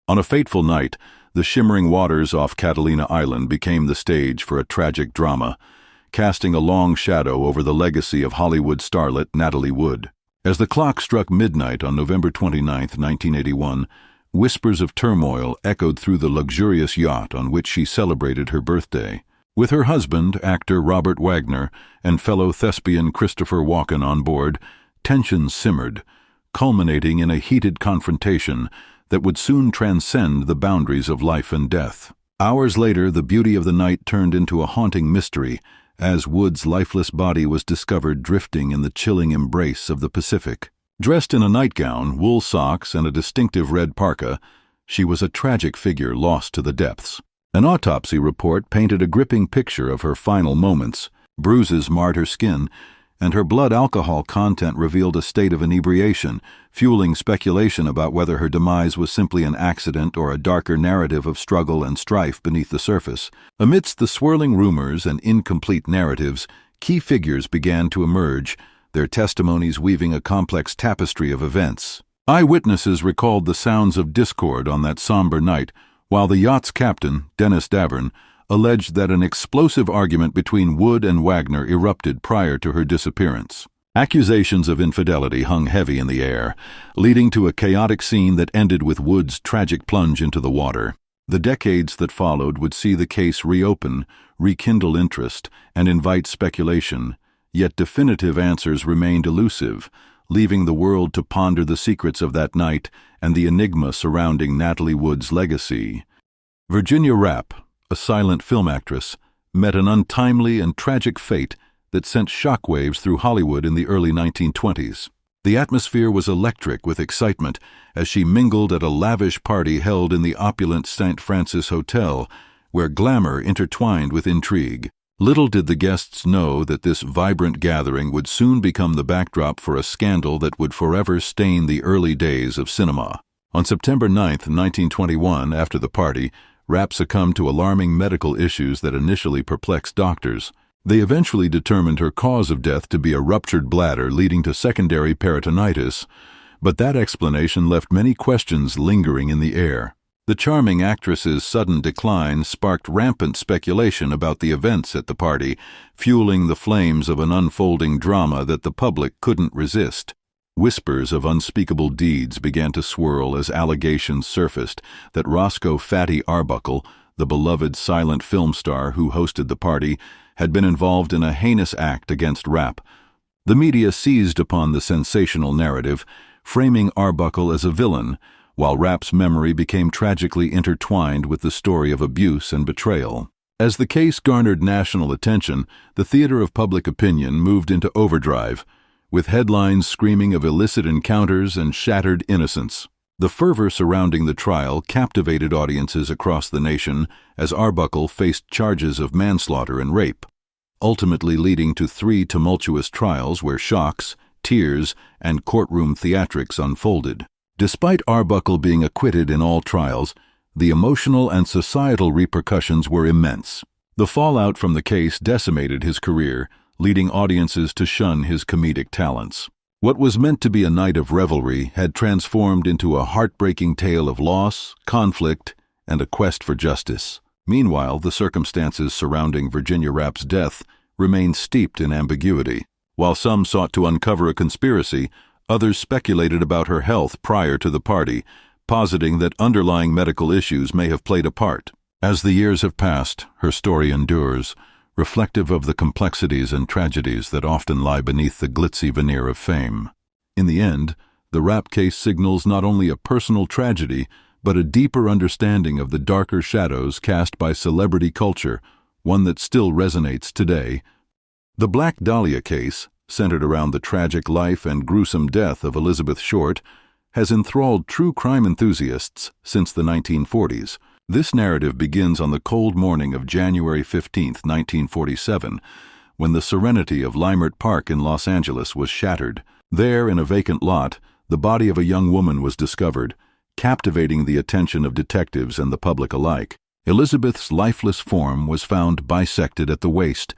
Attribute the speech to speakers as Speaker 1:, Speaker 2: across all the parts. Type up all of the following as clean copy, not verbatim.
Speaker 1: On a fateful night, the shimmering waters off Catalina Island became the stage for a tragic drama, casting a long shadow over the legacy of Hollywood starlet Natalie Wood. As the clock struck midnight on November 29, 1981, whispers of turmoil echoed through the luxurious yacht on which she celebrated her birthday. With her husband, actor Robert Wagner, and fellow thespian Christopher Walken on board, tensions simmered, culminating in a heated confrontation that would soon transcend the boundaries of life and death. Hours later, the beauty of the night turned into a haunting mystery as Wood's lifeless body was discovered drifting in the chilling embrace of the Pacific. Dressed in a nightgown, wool socks, and a distinctive red parka, she was a tragic figure lost to the depths. An autopsy report painted a gripping picture of her final moments. Bruises marred her skin, and her blood alcohol content revealed a state of inebriation, fueling speculation about whether her demise was simply an accident or a darker narrative of struggle and strife beneath the surface. Amidst the swirling rumors and incomplete narratives, key figures began to emerge, their testimonies weaving a complex tapestry of events. Eyewitnesses recalled the sounds of discord on that somber night, while the yacht's captain, Dennis Davern, alleged that an explosive argument between Wood and Wagner erupted prior to her disappearance. Accusations of infidelity hung heavy in the air, leading to a chaotic scene that ended with Wood's tragic plunge into the water. The decades that followed would see the case reopen, rekindle interest, and invite speculation, yet definitive answers remained elusive, leaving the world to ponder the secrets of that night and the enigma surrounding Natalie Wood's legacy. Virginia Rappe, a silent film actress, met an untimely and tragic fate that sent shockwaves through Hollywood in the early 1920s. The atmosphere was electric with excitement as she mingled at a lavish party held in the opulent St. Francis Hotel, where glamour intertwined with intrigue. Little did the guests know that this vibrant gathering would soon become the backdrop for a scandal that would forever stain the early days of cinema. On September 9, 1921, after the party, Rappe succumbed to alarming medical issues that initially perplexed doctors. They eventually determined her cause of death to be a ruptured bladder leading to secondary peritonitis, but that explanation left many questions lingering in the air. The charming actress's sudden decline sparked rampant speculation about the events at the party, fueling the flames of an unfolding drama that the public couldn't resist. Whispers of unspeakable deeds began to swirl as allegations surfaced that Roscoe "Fatty" Arbuckle, the beloved silent film star who hosted the party, had been involved in a heinous act against Rappe. The media seized upon the sensational narrative, framing Arbuckle as a villain, while Rappe's memory became tragically intertwined with the story of abuse and betrayal. As the case garnered national attention, the theater of public opinion moved into overdrive, with headlines screaming of illicit encounters and shattered innocence. The fervor surrounding the trial captivated audiences across the nation as Arbuckle faced charges of manslaughter and rape, ultimately leading to 3 tumultuous trials where shocks, tears, and courtroom theatrics unfolded. Despite Arbuckle being acquitted in all trials, the emotional and societal repercussions were immense. The fallout from the case decimated his career, leading audiences to shun his comedic talents. What was meant to be a night of revelry had transformed into a heartbreaking tale of loss, conflict, and a quest for justice. Meanwhile, the circumstances surrounding Virginia Rappe's death remained steeped in ambiguity. While some sought to uncover a conspiracy, others speculated about her health prior to the party, positing that underlying medical issues may have played a part. As the years have passed, her story endures, reflective of the complexities and tragedies that often lie beneath the glitzy veneer of fame. In the end, the Rappe case signals not only a personal tragedy, but a deeper understanding of the darker shadows cast by celebrity culture, one that still resonates today. The Black Dahlia case, centered around the tragic life and gruesome death of Elizabeth Short, has enthralled true crime enthusiasts since the 1940s. This narrative begins on the cold morning of January 15, 1947, when the serenity of Leimert Park in Los Angeles was shattered. There, in a vacant lot, the body of a young woman was discovered, captivating the attention of detectives and the public alike. Elizabeth's lifeless form was found bisected at the waist,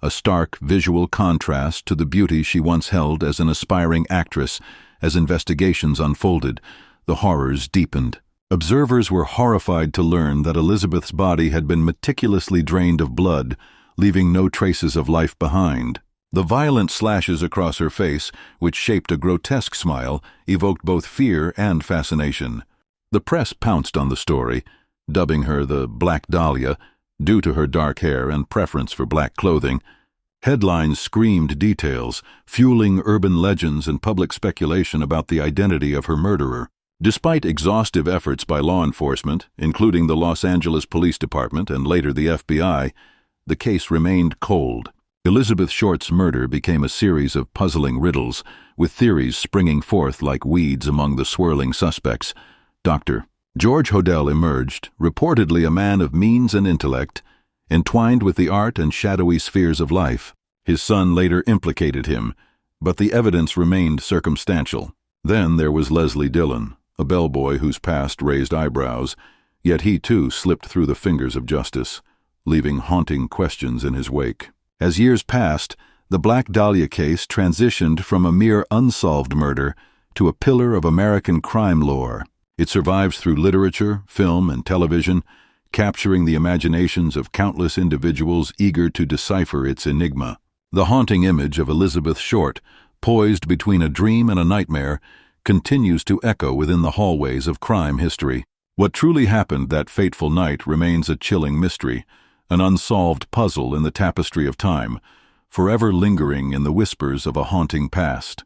Speaker 1: a stark visual contrast to the beauty she once held as an aspiring actress. As investigations unfolded, the horrors deepened. Observers were horrified to learn that Elizabeth's body had been meticulously drained of blood, leaving no traces of life behind. The violent slashes across her face, which shaped a grotesque smile, evoked both fear and fascination. The press pounced on the story, dubbing her the Black Dahlia, due to her dark hair and preference for black clothing. Headlines screamed details, fueling urban legends and public speculation about the identity of her murderer. Despite exhaustive efforts by law enforcement, including the Los Angeles Police Department and later the FBI, the case remained cold. Elizabeth Short's murder became a series of puzzling riddles, with theories springing forth like weeds among the swirling suspects. Dr. George Hodel emerged, reportedly a man of means and intellect, entwined with the art and shadowy spheres of life. His son later implicated him, but the evidence remained circumstantial. Then there was Leslie Dillon, a bellboy whose past raised eyebrows, yet he too slipped through the fingers of justice, leaving haunting questions in his wake. As years passed, the Black Dahlia case transitioned from a mere unsolved murder to a pillar of American crime lore. It survives through literature, film, and television, capturing the imaginations of countless individuals eager to decipher its enigma. The haunting image of Elizabeth Short, poised between a dream and a nightmare, continues to echo within the hallways of crime history. What truly happened that fateful night remains a chilling mystery, an unsolved puzzle in the tapestry of time, forever lingering in the whispers of a haunting past.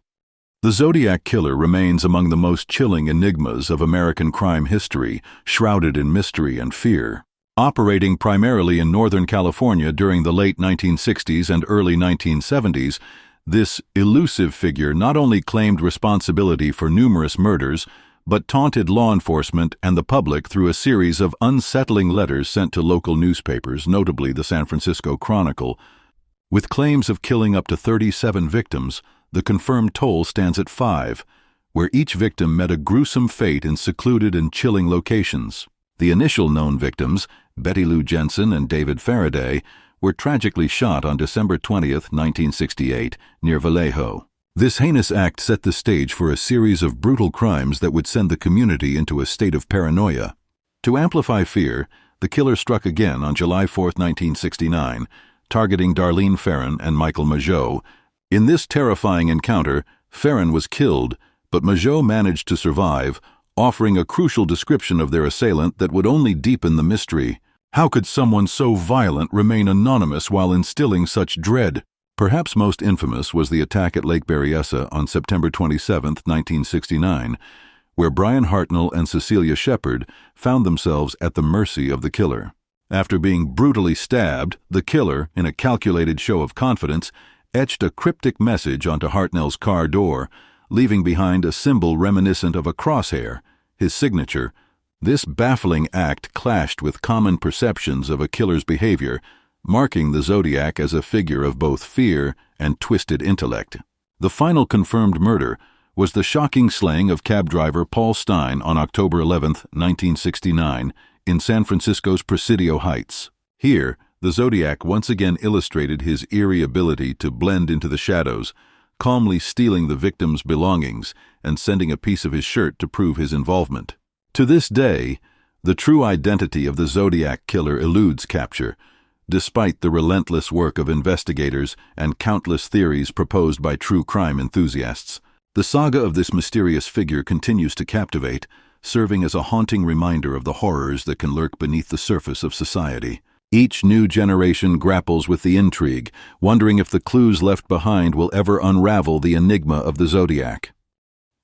Speaker 1: The Zodiac Killer remains among the most chilling enigmas of American crime history, shrouded in mystery and fear. Operating primarily in Northern California during the late 1960s and early 1970s, this elusive figure not only claimed responsibility for numerous murders, but taunted law enforcement and the public through a series of unsettling letters sent to local newspapers, notably the San Francisco Chronicle. With claims of killing up to 37 victims, the confirmed toll stands at 5, where each victim met a gruesome fate in secluded and chilling locations. The initial known victims, Betty Lou Jensen and David Faraday, were tragically shot on December 20, 1968, near Vallejo. This heinous act set the stage for a series of brutal crimes that would send the community into a state of paranoia. To amplify fear, the killer struck again on July 4, 1969, targeting Darlene Ferrin and Michael Mageau. In this terrifying encounter, Ferrin was killed, but Mageau managed to survive, offering a crucial description of their assailant that would only deepen the mystery. How could someone so violent remain anonymous while instilling such dread? Perhaps most infamous was the attack at Lake Berryessa on September 27, 1969, where Brian Hartnell and Cecilia Shepard found themselves at the mercy of the killer. After being brutally stabbed, the killer, in a calculated show of confidence, etched a cryptic message onto Hartnell's car door, leaving behind a symbol reminiscent of a crosshair, his signature. This baffling act clashed with common perceptions of a killer's behavior, marking the Zodiac as a figure of both fear and twisted intellect. The final confirmed murder was the shocking slaying of cab driver Paul Stine on October 11, 1969, in San Francisco's Presidio Heights. Here, the Zodiac once again illustrated his eerie ability to blend into the shadows, calmly stealing the victim's belongings and sending a piece of his shirt to prove his involvement. To this day, the true identity of the Zodiac Killer eludes capture, despite the relentless work of investigators and countless theories proposed by true crime enthusiasts. The saga of this mysterious figure continues to captivate, serving as a haunting reminder of the horrors that can lurk beneath the surface of society. Each new generation grapples with the intrigue, wondering if the clues left behind will ever unravel the enigma of the Zodiac.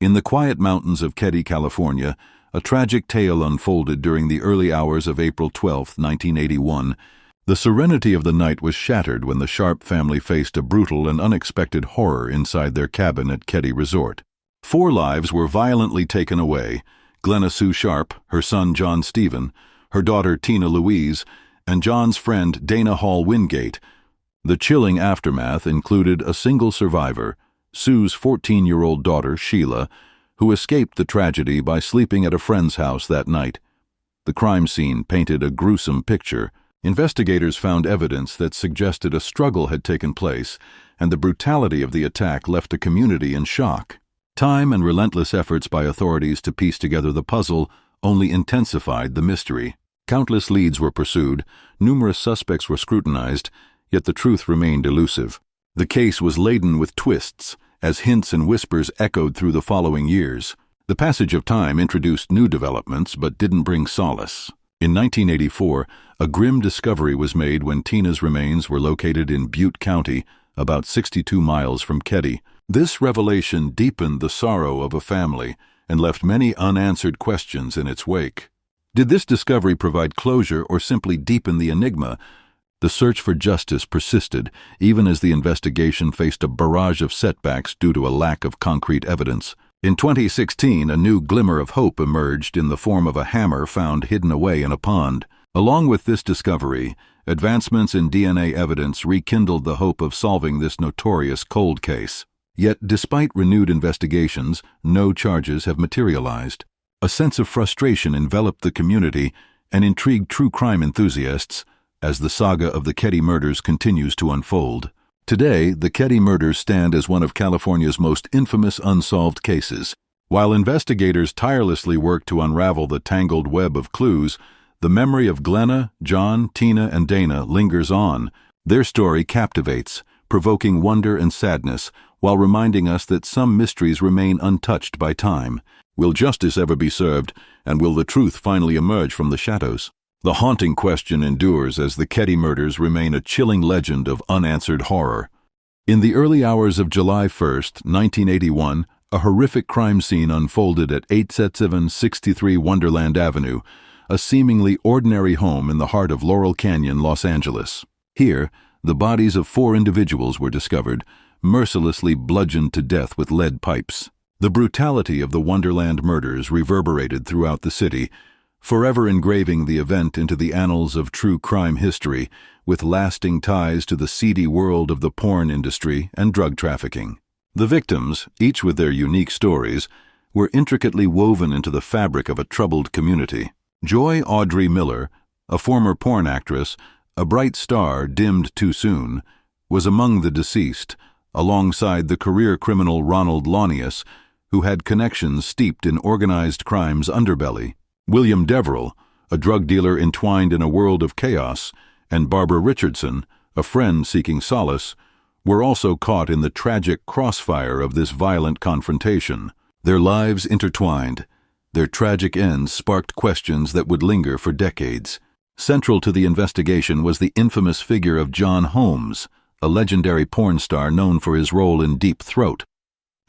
Speaker 1: In the quiet mountains of Keddie, California, a tragic tale unfolded during the early hours of April 12, 1981. The serenity of the night was shattered when the Sharp family faced a brutal and unexpected horror inside their cabin at Keddie Resort. 4 lives were violently taken away: Glenna Sue Sharp, her son John Stephen, her daughter Tina Louise, and John's friend Dana Hall Wingate. The chilling aftermath included a single survivor, Sue's 14-year-old daughter Sheila, who escaped the tragedy by sleeping at a friend's house that night. The crime scene painted a gruesome picture. Investigators found evidence that suggested a struggle had taken place, and the brutality of the attack left the community in shock. Time and relentless efforts by authorities to piece together the puzzle only intensified the mystery. Countless leads were pursued, numerous suspects were scrutinized, yet the truth remained elusive. The case was laden with twists, as hints and whispers echoed through the following years. The passage of time introduced new developments but didn't bring solace. In 1984, a grim discovery was made when Tina's remains were located in Butte County, about 62 miles from Keddie. This revelation deepened the sorrow of a family and left many unanswered questions in its wake. Did this discovery provide closure or simply deepen the enigma? The search for justice persisted, even as the investigation faced a barrage of setbacks due to a lack of concrete evidence. In 2016, a new glimmer of hope emerged in the form of a hammer found hidden away in a pond. Along with this discovery, advancements in DNA evidence rekindled the hope of solving this notorious cold case. Yet, despite renewed investigations, no charges have materialized. A sense of frustration enveloped the community and intrigued true crime enthusiasts as the saga of the Keddie murders continues to unfold. Today, the Keddie murders stand as one of California's most infamous unsolved cases. While investigators tirelessly work to unravel the tangled web of clues, the memory of Glenna, John, Tina, and Dana lingers on. Their story captivates, provoking wonder and sadness, while reminding us that some mysteries remain untouched by time. Will justice ever be served, and will the truth finally emerge from the shadows? The haunting question endures as the Keddie murders remain a chilling legend of unanswered horror. In the early hours of July 1, 1981, a horrific crime scene unfolded at 87763 Wonderland Avenue, a seemingly ordinary home in the heart of Laurel Canyon, Los Angeles. Here, the bodies of 4 individuals were discovered, mercilessly bludgeoned to death with lead pipes. The brutality of the Wonderland murders reverberated throughout the city, forever engraving the event into the annals of true crime history, with lasting ties to the seedy world of the porn industry and drug trafficking. The victims, each with their unique stories, were intricately woven into the fabric of a troubled community. Joy Audrey Miller, a former porn actress, a bright star dimmed too soon, was among the deceased, alongside the career criminal Ronald Launius, who had connections steeped in organized crime's underbelly. William Deverell, a drug dealer entwined in a world of chaos, and Barbara Richardson, a friend seeking solace, were also caught in the tragic crossfire of this violent confrontation. Their lives intertwined. Their tragic ends sparked questions that would linger for decades. Central to the investigation was the infamous figure of John Holmes, a legendary porn star known for his role in Deep Throat.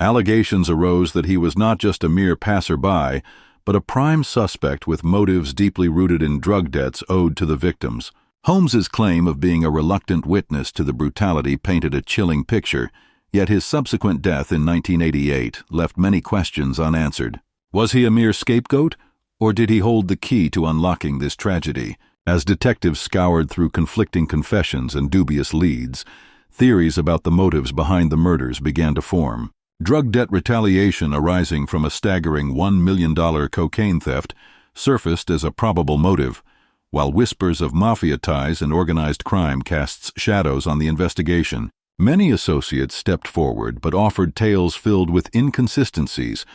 Speaker 1: Allegations arose that he was not just a mere passerby, but a prime suspect with motives deeply rooted in drug debts owed to the victims. Holmes's claim of being a reluctant witness to the brutality painted a chilling picture, yet his subsequent death in 1988 left many questions unanswered. Was he a mere scapegoat, or did he hold the key to unlocking this tragedy? As detectives scoured through conflicting confessions and dubious leads, theories about the motives behind the murders began to form. Drug debt retaliation arising from a staggering $1 million cocaine theft surfaced as a probable motive, while whispers of mafia ties and organized crime casts shadows on the investigation. Many associates stepped forward but offered tales filled with inconsistencies,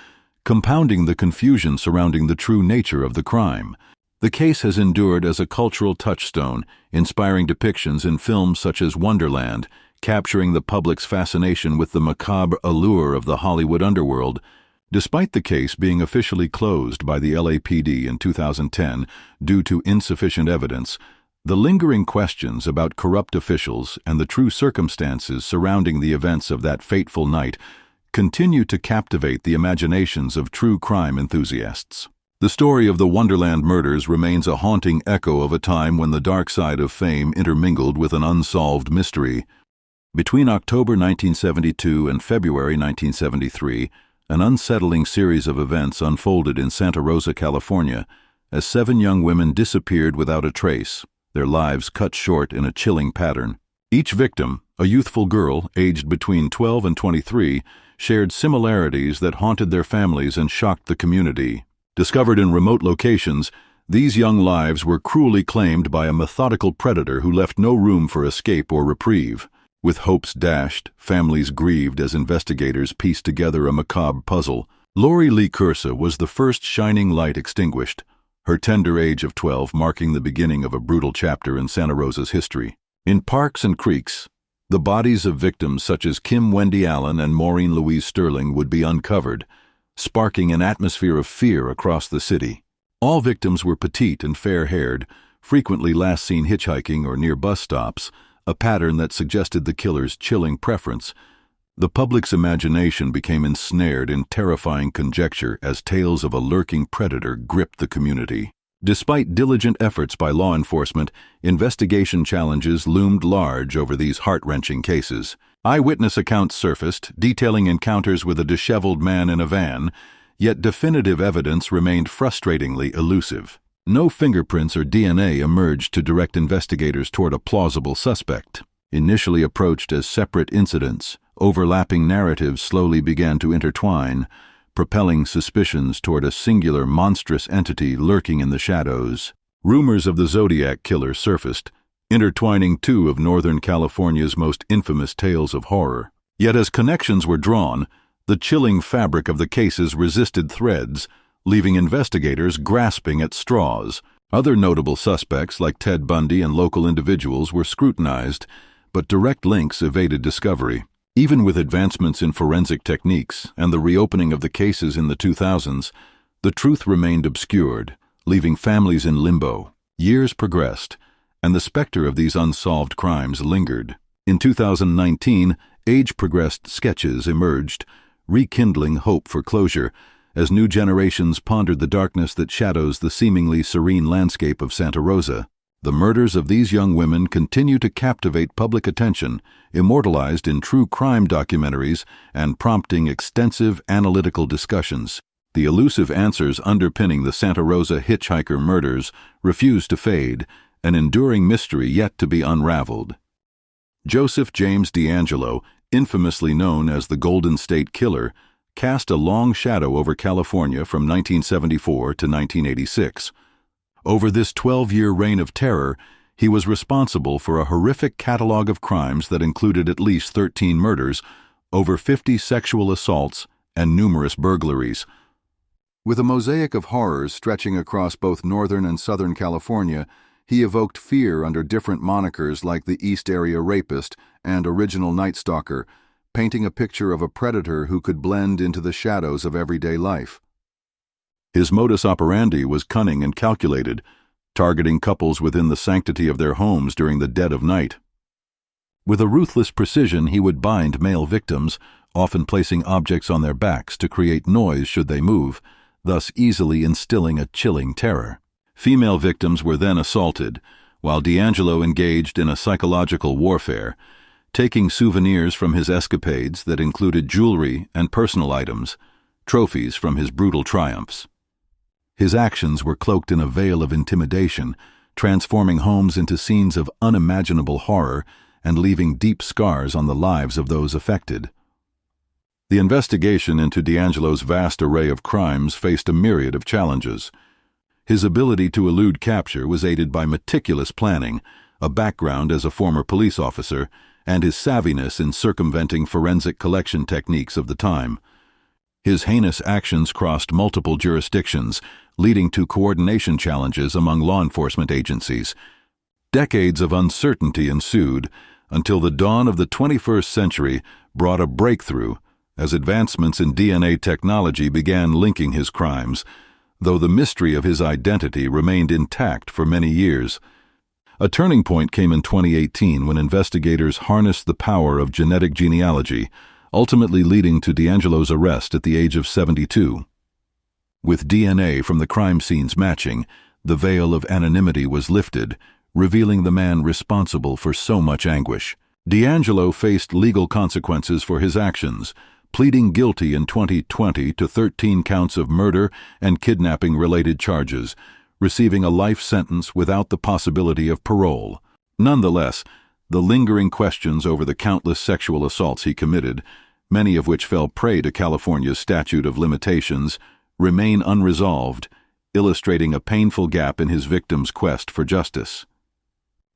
Speaker 1: compounding the confusion surrounding the true nature of the crime. The case has endured as a cultural touchstone, inspiring depictions in films such as Wonderland, capturing the public's fascination with the macabre allure of the Hollywood underworld. Despite the case being officially closed by the LAPD in 2010 due to insufficient evidence, the lingering questions about corrupt officials and the true circumstances surrounding the events of that fateful night continue to captivate the imaginations of true crime enthusiasts. The story of the Wonderland murders remains a haunting echo of a time when the dark side of fame intermingled with an unsolved mystery. Between October 1972 and February 1973, an unsettling series of events unfolded in Santa Rosa, California, as 7 young women disappeared without a trace, their lives cut short in a chilling pattern. Each victim, a youthful girl aged between 12 and 23, shared similarities that haunted their families and shocked the community. Discovered in remote locations, these young lives were cruelly claimed by a methodical predator who left no room for escape or reprieve. With hopes dashed, families grieved as investigators pieced together a macabre puzzle. Lori Lee Cursa was the first shining light extinguished, her tender age of 12 marking the beginning of a brutal chapter in Santa Rosa's history. In parks and creeks, the bodies of victims such as Kim Wendy Allen and Maureen Louise Sterling would be uncovered, sparking an atmosphere of fear across the city. All victims were petite and fair-haired, frequently last seen hitchhiking or near bus stops, a pattern that suggested the killer's chilling preference. The public's imagination became ensnared in terrifying conjecture as tales of a lurking predator gripped the community. Despite diligent efforts by law enforcement, investigation challenges loomed large over these heart-wrenching cases. Eyewitness accounts surfaced, detailing encounters with a disheveled man in a van, yet definitive evidence remained frustratingly elusive. No fingerprints or DNA emerged to direct investigators toward a plausible suspect. Initially approached as separate incidents, overlapping narratives slowly began to intertwine, propelling suspicions toward a singular monstrous entity lurking in the shadows. Rumors of the Zodiac Killer surfaced, intertwining two of Northern California's most infamous tales of horror. Yet as connections were drawn, the chilling fabric of the cases resisted threads, leaving investigators grasping at straws. Other notable suspects like Ted Bundy and local individuals were scrutinized, but direct links evaded discovery. Even with advancements in forensic techniques and the reopening of the cases in the 2000s, the truth remained obscured, leaving families in limbo. Years progressed, and the specter of these unsolved crimes lingered. In 2019, age-progressed sketches emerged, rekindling hope for closure, as new generations pondered the darkness that shadows the seemingly serene landscape of Santa Rosa. The murders of these young women continue to captivate public attention, immortalized in true crime documentaries and prompting extensive analytical discussions. The elusive answers underpinning the Santa Rosa hitchhiker murders refuse to fade, an enduring mystery yet to be unraveled. Joseph James DeAngelo, infamously known as the Golden State Killer, cast a long shadow over California from 1974 to 1986. Over this 12-year reign of terror, he was responsible for a horrific catalog of crimes that included at least 13 murders, over 50 sexual assaults, and numerous burglaries. With a mosaic of horrors stretching across both Northern and Southern California, he evoked fear under different monikers like the East Area Rapist and Original Night Stalker, painting a picture of a predator who could blend into the shadows of everyday life. His modus operandi was cunning and calculated, targeting couples within the sanctity of their homes during the dead of night. With a ruthless precision, he would bind male victims, often placing objects on their backs to create noise should they move, thus easily instilling a chilling terror. Female victims were then assaulted, while DeAngelo engaged in a psychological warfare, taking souvenirs from his escapades that included jewelry and personal items, trophies from his brutal triumphs. His actions were cloaked in a veil of intimidation, transforming homes into scenes of unimaginable horror and leaving deep scars on the lives of those affected. The investigation into DeAngelo's vast array of crimes faced a myriad of challenges. His ability to elude capture was aided by meticulous planning, a background as a former police officer, and his savviness in circumventing forensic collection techniques of the time. His heinous actions crossed multiple jurisdictions, leading to coordination challenges among law enforcement agencies. Decades of uncertainty ensued until the dawn of the 21st century brought a breakthrough as advancements in DNA technology began linking his crimes, though the mystery of his identity remained intact for many years. A turning point came in 2018 when investigators harnessed the power of genetic genealogy, ultimately leading to DeAngelo's arrest at the age of 72. With DNA from the crime scenes matching, the veil of anonymity was lifted, revealing the man responsible for so much anguish. DeAngelo faced legal consequences for his actions, pleading guilty in 2020 to 13 counts of murder and kidnapping-related charges, receiving a life sentence without the possibility of parole. Nonetheless, the lingering questions over the countless sexual assaults he committed, many of which fell prey to California's statute of limitations, remain unresolved, illustrating a painful gap in his victim's quest for justice.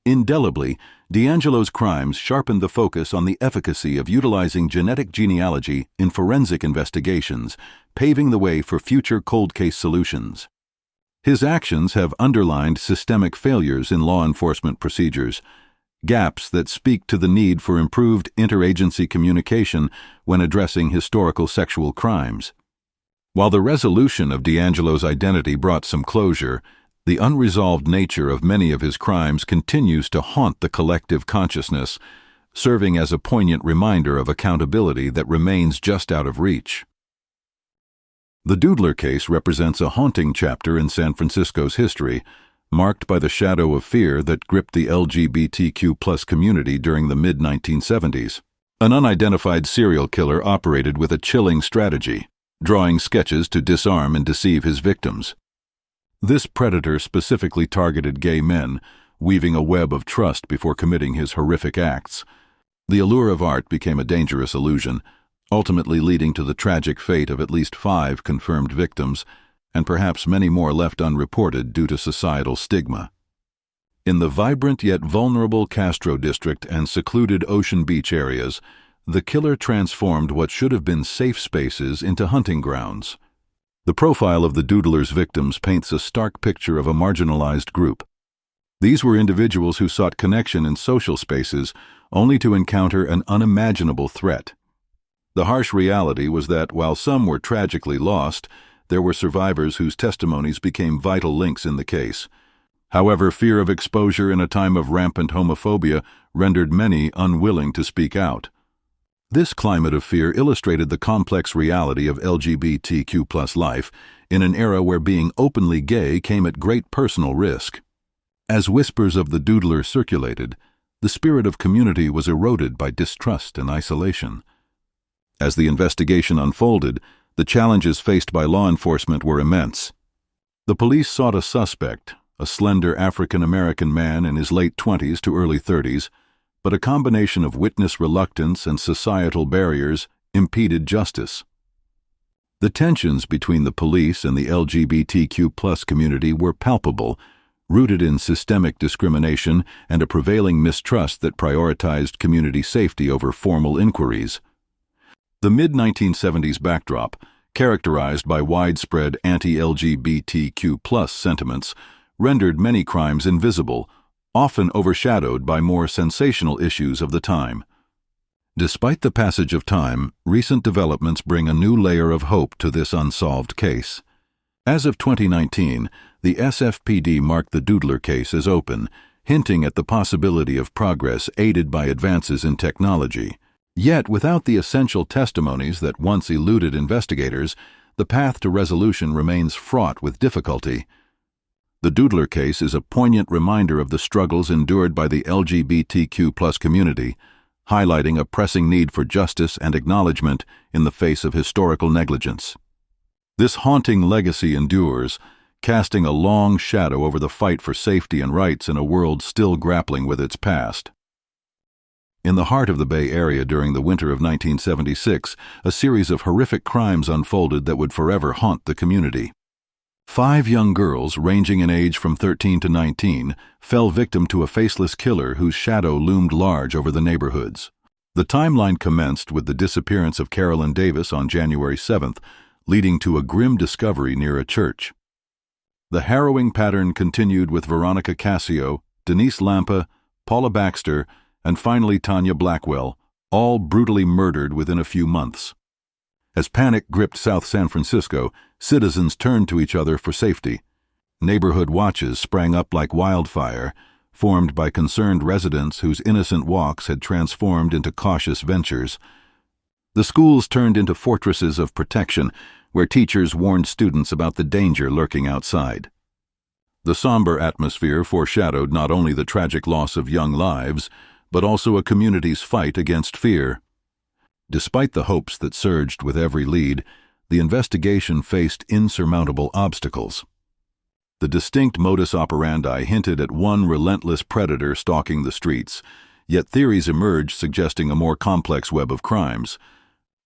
Speaker 1: Indelibly, D'Angelo's crimes sharpened the focus on the efficacy of utilizing genetic genealogy in forensic investigations, paving the way for future cold case solutions. His actions have underlined systemic failures in law enforcement procedures, gaps that speak to the need for improved interagency communication when addressing historical sexual crimes. While the resolution of D'Angelo's identity brought some closure, the unresolved nature of many of his crimes continues to haunt the collective consciousness, serving as a poignant reminder of accountability that remains just out of reach. The Doodler case represents a haunting chapter in San Francisco's history, marked by the shadow of fear that gripped the LGBTQ+ community during the mid-1970s. An unidentified serial killer operated with a chilling strategy, drawing sketches to disarm and deceive his victims. This predator specifically targeted gay men, weaving a web of trust before committing his horrific acts. The allure of art became a dangerous illusion, ultimately leading to the tragic fate of at least 5 confirmed victims, and perhaps many more left unreported due to societal stigma. In the vibrant yet vulnerable Castro district and secluded Ocean Beach areas, the killer transformed what should have been safe spaces into hunting grounds. The profile of the Doodler's victims paints a stark picture of a marginalized group. These were individuals who sought connection in social spaces only to encounter an unimaginable threat. The harsh reality was that while some were tragically lost, there were survivors whose testimonies became vital links in the case. However, fear of exposure in a time of rampant homophobia rendered many unwilling to speak out. This climate of fear illustrated the complex reality of LGBTQ+ life in an era where being openly gay came at great personal risk. As whispers of the Doodler circulated, the spirit of community was eroded by distrust and isolation. As the investigation unfolded, the challenges faced by law enforcement were immense. The police sought a suspect, a slender African-American man in his late 20s to early 30s, but a combination of witness reluctance and societal barriers impeded justice. The tensions between the police and the LGBTQ+ community were palpable, rooted in systemic discrimination and a prevailing mistrust that prioritized community safety over formal inquiries. The mid-1970s backdrop, characterized by widespread anti-LGBTQ+ sentiments, rendered many crimes invisible, often overshadowed by more sensational issues of the time. Despite the passage of time, recent developments bring a new layer of hope to this unsolved case. As of 2019, the SFPD marked the Doodler case as open, hinting at the possibility of progress aided by advances in technology. Yet, without the essential testimonies that once eluded investigators, the path to resolution remains fraught with difficulty. The Doodler case is a poignant reminder of the struggles endured by the LGBTQ+ community, highlighting a pressing need for justice and acknowledgement in the face of historical negligence. This haunting legacy endures, casting a long shadow over the fight for safety and rights in a world still grappling with its past. In the heart of the Bay Area during the winter of 1976, a series of horrific crimes unfolded that would forever haunt the community. 5 young girls, ranging in age from 13 to 19, fell victim to a faceless killer whose shadow loomed large over the neighborhoods. The timeline commenced with the disappearance of Carolyn Davis on January 7th, leading to a grim discovery near a church. The harrowing pattern continued with Veronica Cassio, Denise Lampa, Paula Baxter, and finally Tanya Blackwell, all brutally murdered within a few months. As panic gripped South San Francisco, citizens turned to each other for safety. Neighborhood watches sprang up like wildfire, formed by concerned residents whose innocent walks had transformed into cautious ventures. The schools turned into fortresses of protection, where teachers warned students about the danger lurking outside. The somber atmosphere foreshadowed not only the tragic loss of young lives, but also a community's fight against fear. Despite the hopes that surged with every lead, the investigation faced insurmountable obstacles. The distinct modus operandi hinted at one relentless predator stalking the streets, yet theories emerged suggesting a more complex web of crimes.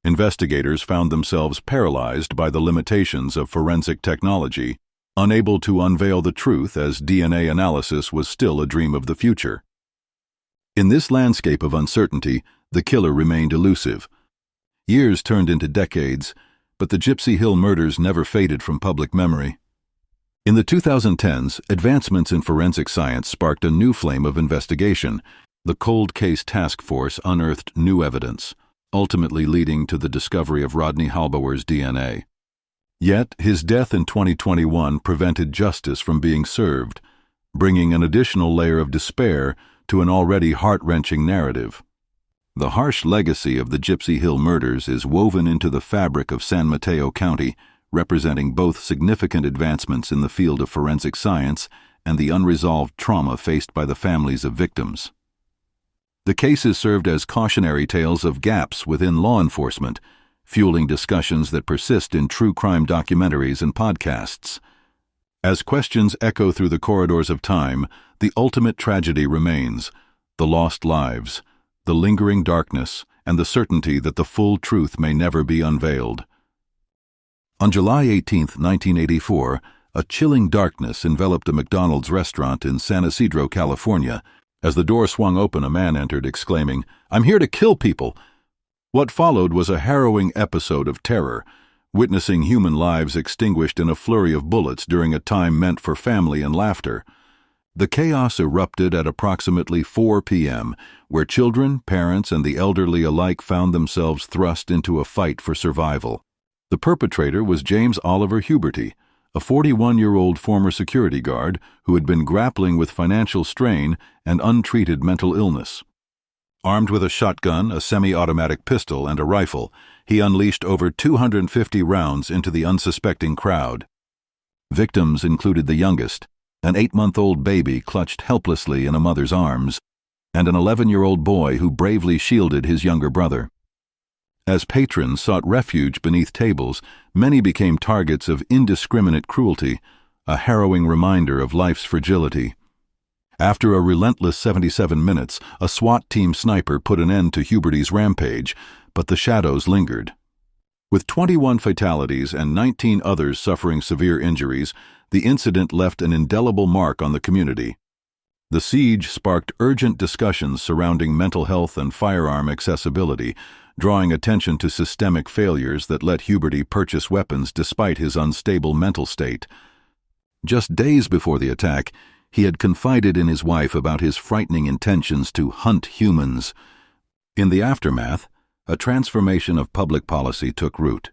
Speaker 1: Investigators found themselves paralyzed by the limitations of forensic technology, unable to unveil the truth as DNA analysis was still a dream of the future. In this landscape of uncertainty, the killer remained elusive. Years turned into decades, but the Gypsy Hill murders never faded from public memory. In the 2010s, advancements in forensic science sparked a new flame of investigation. The Cold Case Task Force unearthed new evidence, ultimately leading to the discovery of Rodney Halbauer's DNA. Yet, his death in 2021 prevented justice from being served, bringing an additional layer of despair to an already heart-wrenching narrative. The harsh legacy of the Gypsy Hill murders is woven into the fabric of San Mateo County, representing both significant advancements in the field of forensic science and the unresolved trauma faced by the families of victims. The cases served as cautionary tales of gaps within law enforcement, fueling discussions that persist in true crime documentaries and podcasts. As questions echo through the corridors of time, the ultimate tragedy remains: the lost lives, the lingering darkness, and the certainty that the full truth may never be unveiled. On July 18, 1984, a chilling darkness enveloped a McDonald's restaurant in San Ysidro, California. As the door swung open, a man entered, exclaiming, "I'm here to kill people!" What followed was a harrowing episode of terror, witnessing human lives extinguished in a flurry of bullets during a time meant for family and laughter. The chaos erupted at approximately 4 p.m., where children, parents, and the elderly alike found themselves thrust into a fight for survival. The perpetrator was James Oliver Huberty, a 41-year-old former security guard who had been grappling with financial strain and untreated mental illness. Armed with a shotgun, a semi-automatic pistol, and a rifle, he unleashed over 250 rounds into the unsuspecting crowd. Victims included the youngest, an 8-month-old baby clutched helplessly in a mother's arms, and an 11-year-old boy who bravely shielded his younger brother. As patrons sought refuge beneath tables, many became targets of indiscriminate cruelty, a harrowing reminder of life's fragility. After a relentless 77 minutes, a SWAT team sniper put an end to Huberty's rampage, but the shadows lingered. With 21 fatalities and 19 others suffering severe injuries, the incident left an indelible mark on the community. The siege sparked urgent discussions surrounding mental health and firearm accessibility, drawing attention to systemic failures that let Huberty purchase weapons despite his unstable mental state. Just days before the attack, he had confided in his wife about his frightening intentions to hunt humans. In the aftermath, a transformation of public policy took root.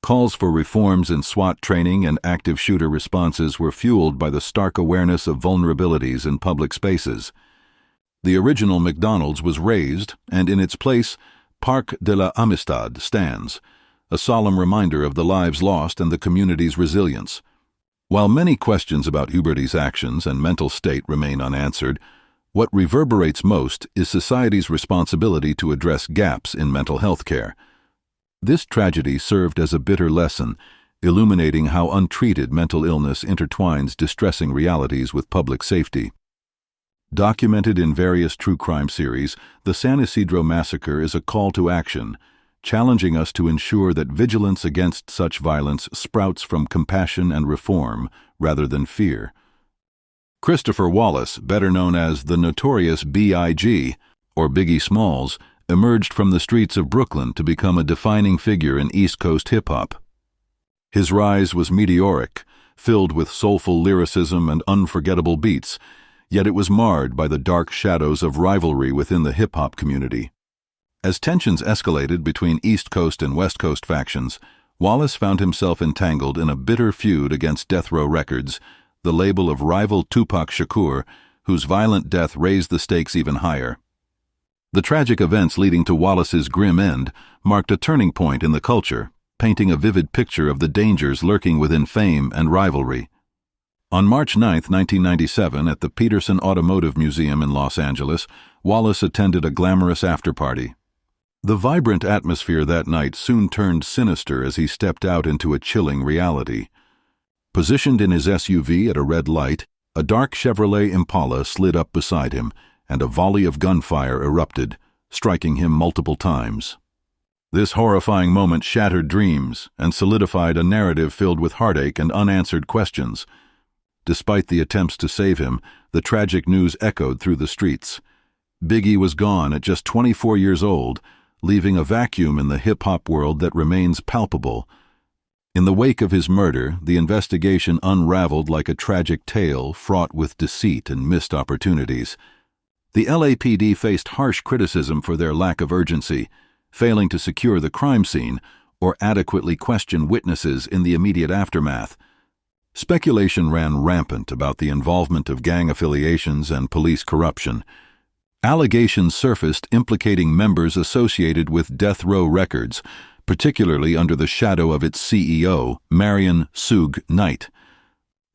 Speaker 1: Calls for reforms in SWAT training and active shooter responses were fueled by the stark awareness of vulnerabilities in public spaces. The original McDonald's was razed, and in its place, Parc de la Amistad stands, a solemn reminder of the lives lost and the community's resilience. While many questions about Huberty's actions and mental state remain unanswered, what reverberates most is society's responsibility to address gaps in mental health care. This tragedy served as a bitter lesson, illuminating how untreated mental illness intertwines distressing realities with public safety. Documented in various true crime series, the San Ysidro massacre is a call to action, challenging us to ensure that vigilance against such violence sprouts from compassion and reform rather than fear. Christopher Wallace, better known as the notorious B.I.G., or Biggie Smalls, emerged from the streets of Brooklyn to become a defining figure in East Coast hip-hop. His rise was meteoric, filled with soulful lyricism and unforgettable beats, yet it was marred by the dark shadows of rivalry within the hip-hop community. As tensions escalated between East Coast and West Coast factions, Wallace found himself entangled in a bitter feud against Death Row Records, the label of rival Tupac Shakur, whose violent death raised the stakes even higher. The tragic events leading to Wallace's grim end marked a turning point in the culture, painting a vivid picture of the dangers lurking within fame and rivalry. On March 9, 1997, at the Peterson Automotive Museum in Los Angeles, Wallace attended a glamorous after-party. The vibrant atmosphere that night soon turned sinister as he stepped out into a chilling reality. Positioned in his SUV at a red light, a dark Chevrolet Impala slid up beside him, and a volley of gunfire erupted, striking him multiple times. This horrifying moment shattered dreams and solidified a narrative filled with heartache and unanswered questions. Despite the attempts to save him, the tragic news echoed through the streets. Biggie was gone at just 24 years old, leaving a vacuum in the hip-hop world that remains palpable. In the wake of his murder, the investigation unraveled like a tragic tale fraught with deceit and missed opportunities. The LAPD faced harsh criticism for their lack of urgency, failing to secure the crime scene or adequately question witnesses in the immediate aftermath. Speculation ran rampant about the involvement of gang affiliations and police corruption. Allegations surfaced implicating members associated with Death Row Records, particularly under the shadow of its CEO, Marion Suge Knight.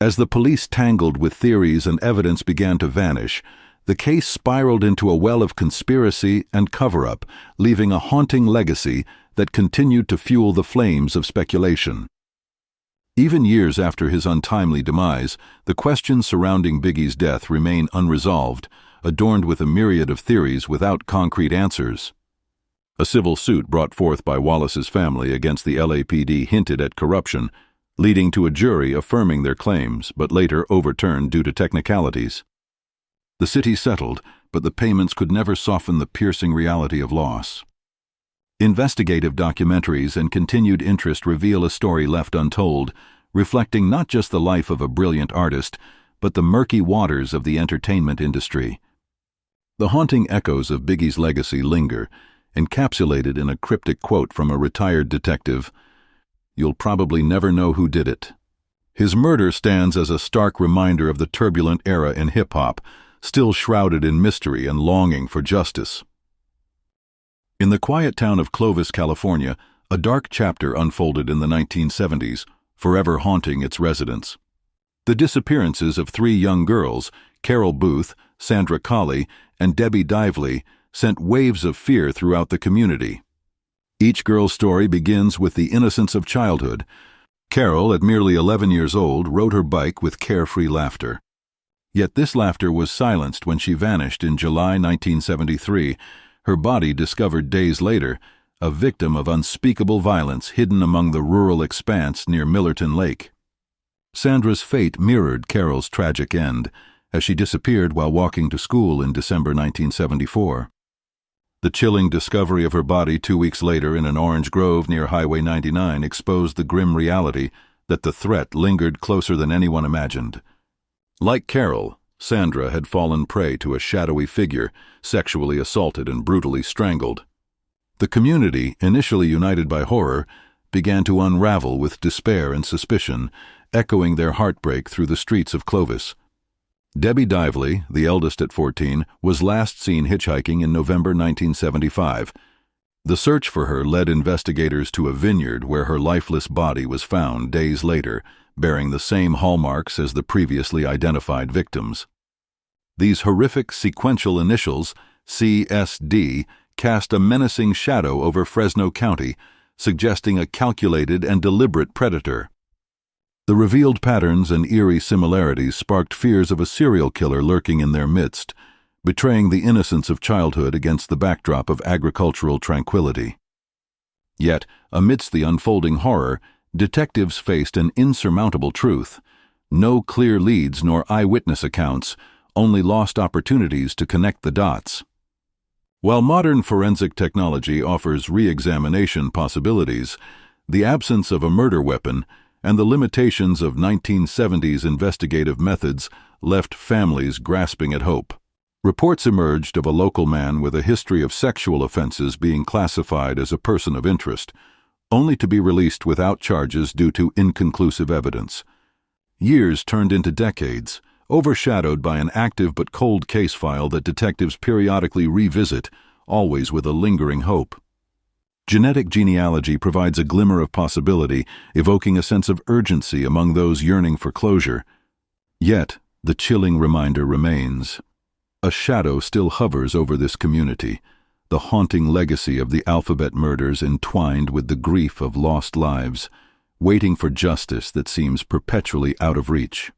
Speaker 1: As the police tangled with theories and evidence began to vanish, the case spiraled into a well of conspiracy and cover-up, leaving a haunting legacy that continued to fuel the flames of speculation. Even years after his untimely demise, the questions surrounding Biggie's death remain unresolved, adorned with a myriad of theories without concrete answers. A civil suit brought forth by Wallace's family against the LAPD hinted at corruption, leading to a jury affirming their claims, but later overturned due to technicalities. The city settled, but the payments could never soften the piercing reality of loss. Investigative documentaries and continued interest reveal a story left untold, reflecting not just the life of a brilliant artist, but the murky waters of the entertainment industry. The haunting echoes of Biggie's legacy linger, encapsulated in a cryptic quote from a retired detective, "You'll probably never know who did it." His murder stands as a stark reminder of the turbulent era in hip-hop, still shrouded in mystery and longing for justice. In the quiet town of Clovis, California, a dark chapter unfolded in the 1970s, forever haunting its residents. The disappearances of 3 young girls, Carol Booth, Sandra Colley, and Debbie Dively, sent waves of fear throughout the community. Each girl's story begins with the innocence of childhood. Carol, at merely 11 years old, rode her bike with carefree laughter. Yet this laughter was silenced when she vanished in July 1973, her body discovered days later, a victim of unspeakable violence hidden among the rural expanse near Millerton Lake. Sandra's fate mirrored Carol's tragic end, as she disappeared while walking to school in December 1974. The chilling discovery of her body 2 weeks later in an orange grove near Highway 99 exposed the grim reality that the threat lingered closer than anyone imagined. Like Carol, Sandra had fallen prey to a shadowy figure, sexually assaulted and brutally strangled. The community, initially united by horror, began to unravel with despair and suspicion, echoing their heartbreak through the streets of Clovis. Debbie Dively, the eldest at 14, was last seen hitchhiking in November 1975. The search for her led investigators to a vineyard where her lifeless body was found days later, bearing the same hallmarks as the previously identified victims. These horrific sequential initials, CSD, cast a menacing shadow over Fresno County, suggesting a calculated and deliberate predator. The revealed patterns and eerie similarities sparked fears of a serial killer lurking in their midst, betraying the innocence of childhood against the backdrop of agricultural tranquility. Yet, amidst the unfolding horror, detectives faced an insurmountable truth: no clear leads nor eyewitness accounts, only lost opportunities to connect the dots. While modern forensic technology offers re-examination possibilities, the absence of a murder weapon and the limitations of 1970s investigative methods left families grasping at hope. Reports emerged of a local man with a history of sexual offenses being classified as a person of interest, only to be released without charges due to inconclusive evidence. Years turned into decades, overshadowed by an active but cold case file that detectives periodically revisit, always with a lingering hope. Genetic genealogy provides a glimmer of possibility, evoking a sense of urgency among those yearning for closure. Yet, the chilling reminder remains. A shadow still hovers over this community, the haunting legacy of the Alphabet murders entwined with the grief of lost lives, waiting for justice that seems perpetually out of reach.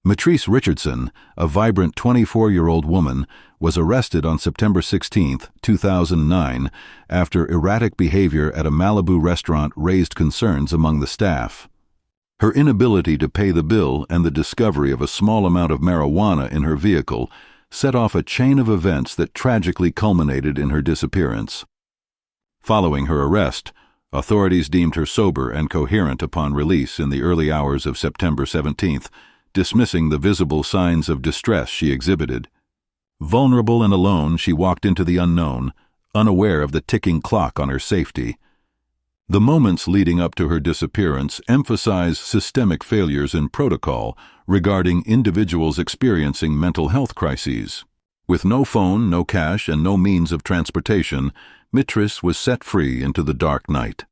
Speaker 1: Mitrice Richardson, a vibrant 24-year-old woman, was arrested on September 16, 2009, after erratic behavior at a Malibu restaurant raised concerns among the staff. Her inability to pay the bill and the discovery of a small amount of marijuana in her vehicle set off a chain of events that tragically culminated in her disappearance. Following her arrest, authorities deemed her sober and coherent upon release in the early hours of September 17th, dismissing the visible signs of distress she exhibited. Vulnerable and alone, she walked into the unknown, unaware of the ticking clock on her safety. The moments leading up to her disappearance emphasize systemic failures in protocol regarding individuals experiencing mental health crises. With no phone, no cash, and no means of transportation, Mitrice was set free into the dark night.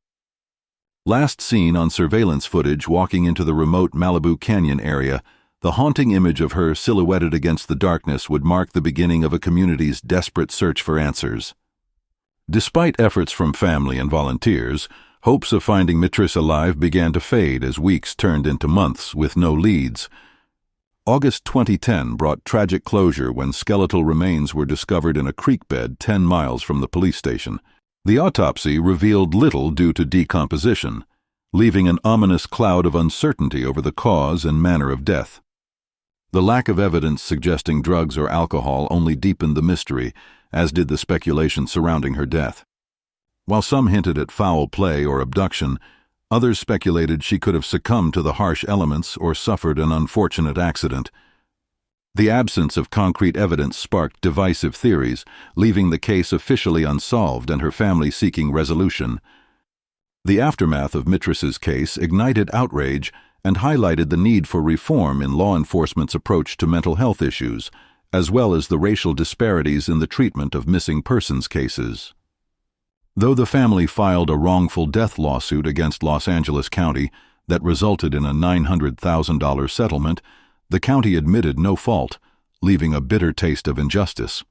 Speaker 1: Last seen on surveillance footage walking into the remote Malibu Canyon area, the haunting image of her silhouetted against the darkness would mark the beginning of a community's desperate search for answers. Despite efforts from family and volunteers, hopes of finding Mitrice alive began to fade as weeks turned into months with no leads. August 2010 brought tragic closure when skeletal remains were discovered in a creek bed 10 miles from the police station. The autopsy revealed little due to decomposition, leaving an ominous cloud of uncertainty over the cause and manner of death. The lack of evidence suggesting drugs or alcohol only deepened the mystery, as did the speculation surrounding her death. While some hinted at foul play or abduction, others speculated she could have succumbed to the harsh elements or suffered an unfortunate accident. The absence of concrete evidence sparked divisive theories, leaving the case officially unsolved and her family seeking resolution. The aftermath of Mitrice's case ignited outrage and highlighted the need for reform in law enforcement's approach to mental health issues, as well as the racial disparities in the treatment of missing persons cases. Though the family filed a wrongful death lawsuit against Los Angeles County that resulted in a $900,000 settlement, the county admitted no fault, leaving a bitter taste of injustice.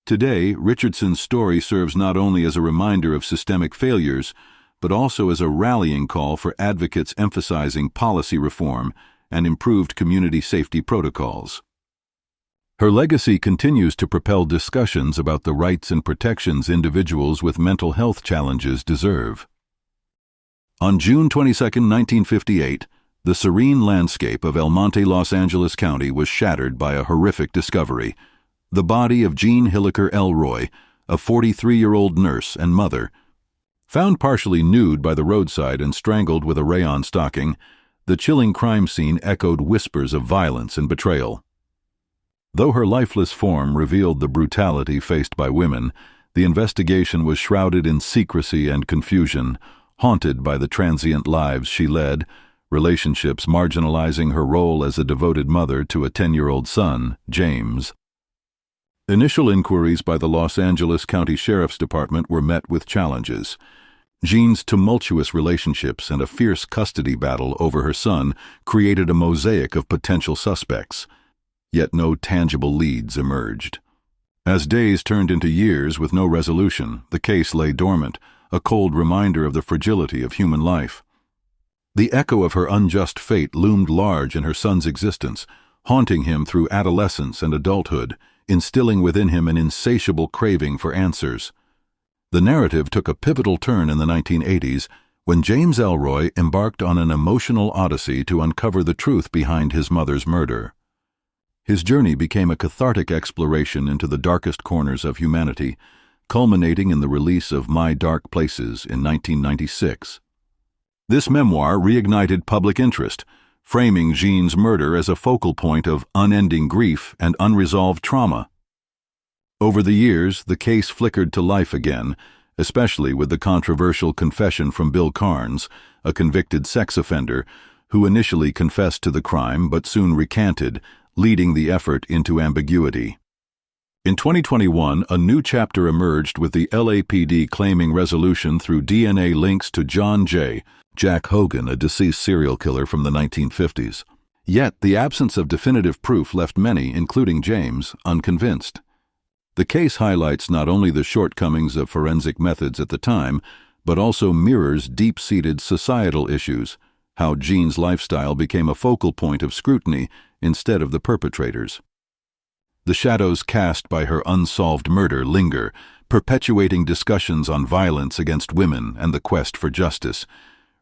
Speaker 1: Today, Richardson's story serves not only as a reminder of systemic failures, but also as a rallying call for advocates emphasizing policy reform and improved community safety protocols. Her legacy continues to propel discussions about the rights and protections individuals with mental health challenges deserve. On June 22, 1958, the serene landscape of El Monte, Los Angeles County was shattered by a horrific discovery: the body of Jean Hilliker Elroy, a 43-year-old nurse and mother. Found partially nude by the roadside and strangled with a rayon stocking, the chilling crime scene echoed whispers of violence and betrayal. Though her lifeless form revealed the brutality faced by women, the investigation was shrouded in secrecy and confusion, haunted by the transient lives she led, relationships marginalizing her role as a devoted mother to a 10-year-old son, James. Initial inquiries by the Los Angeles County Sheriff's Department were met with challenges. Jean's tumultuous relationships and a fierce custody battle over her son created a mosaic of potential suspects, yet no tangible leads emerged. As days turned into years with no resolution, the case lay dormant, a cold reminder of the fragility of human life. The echo of her unjust fate loomed large in her son's existence, haunting him through adolescence and adulthood, instilling within him an insatiable craving for answers. The narrative took a pivotal turn in the 1980s when James Elroy embarked on an emotional odyssey to uncover the truth behind his mother's murder. His journey became a cathartic exploration into the darkest corners of humanity, culminating in the release of My Dark Places in 1996. This memoir reignited public interest, framing Jean's murder as a focal point of unending grief and unresolved trauma. Over the years, the case flickered to life again, especially with the controversial confession from Bill Carnes, a convicted sex offender, who initially confessed to the crime but soon recanted, leading the effort into ambiguity. In 2021, a new chapter emerged with the LAPD claiming resolution through DNA links to John J. Jack Hogan, a deceased serial killer from the 1950s. Yet, the absence of definitive proof left many, including James, unconvinced. The case highlights not only the shortcomings of forensic methods at the time, but also mirrors deep-seated societal issues, how Jean's lifestyle became a focal point of scrutiny instead of the perpetrators. The shadows cast by her unsolved murder linger, perpetuating discussions on violence against women and the quest for justice,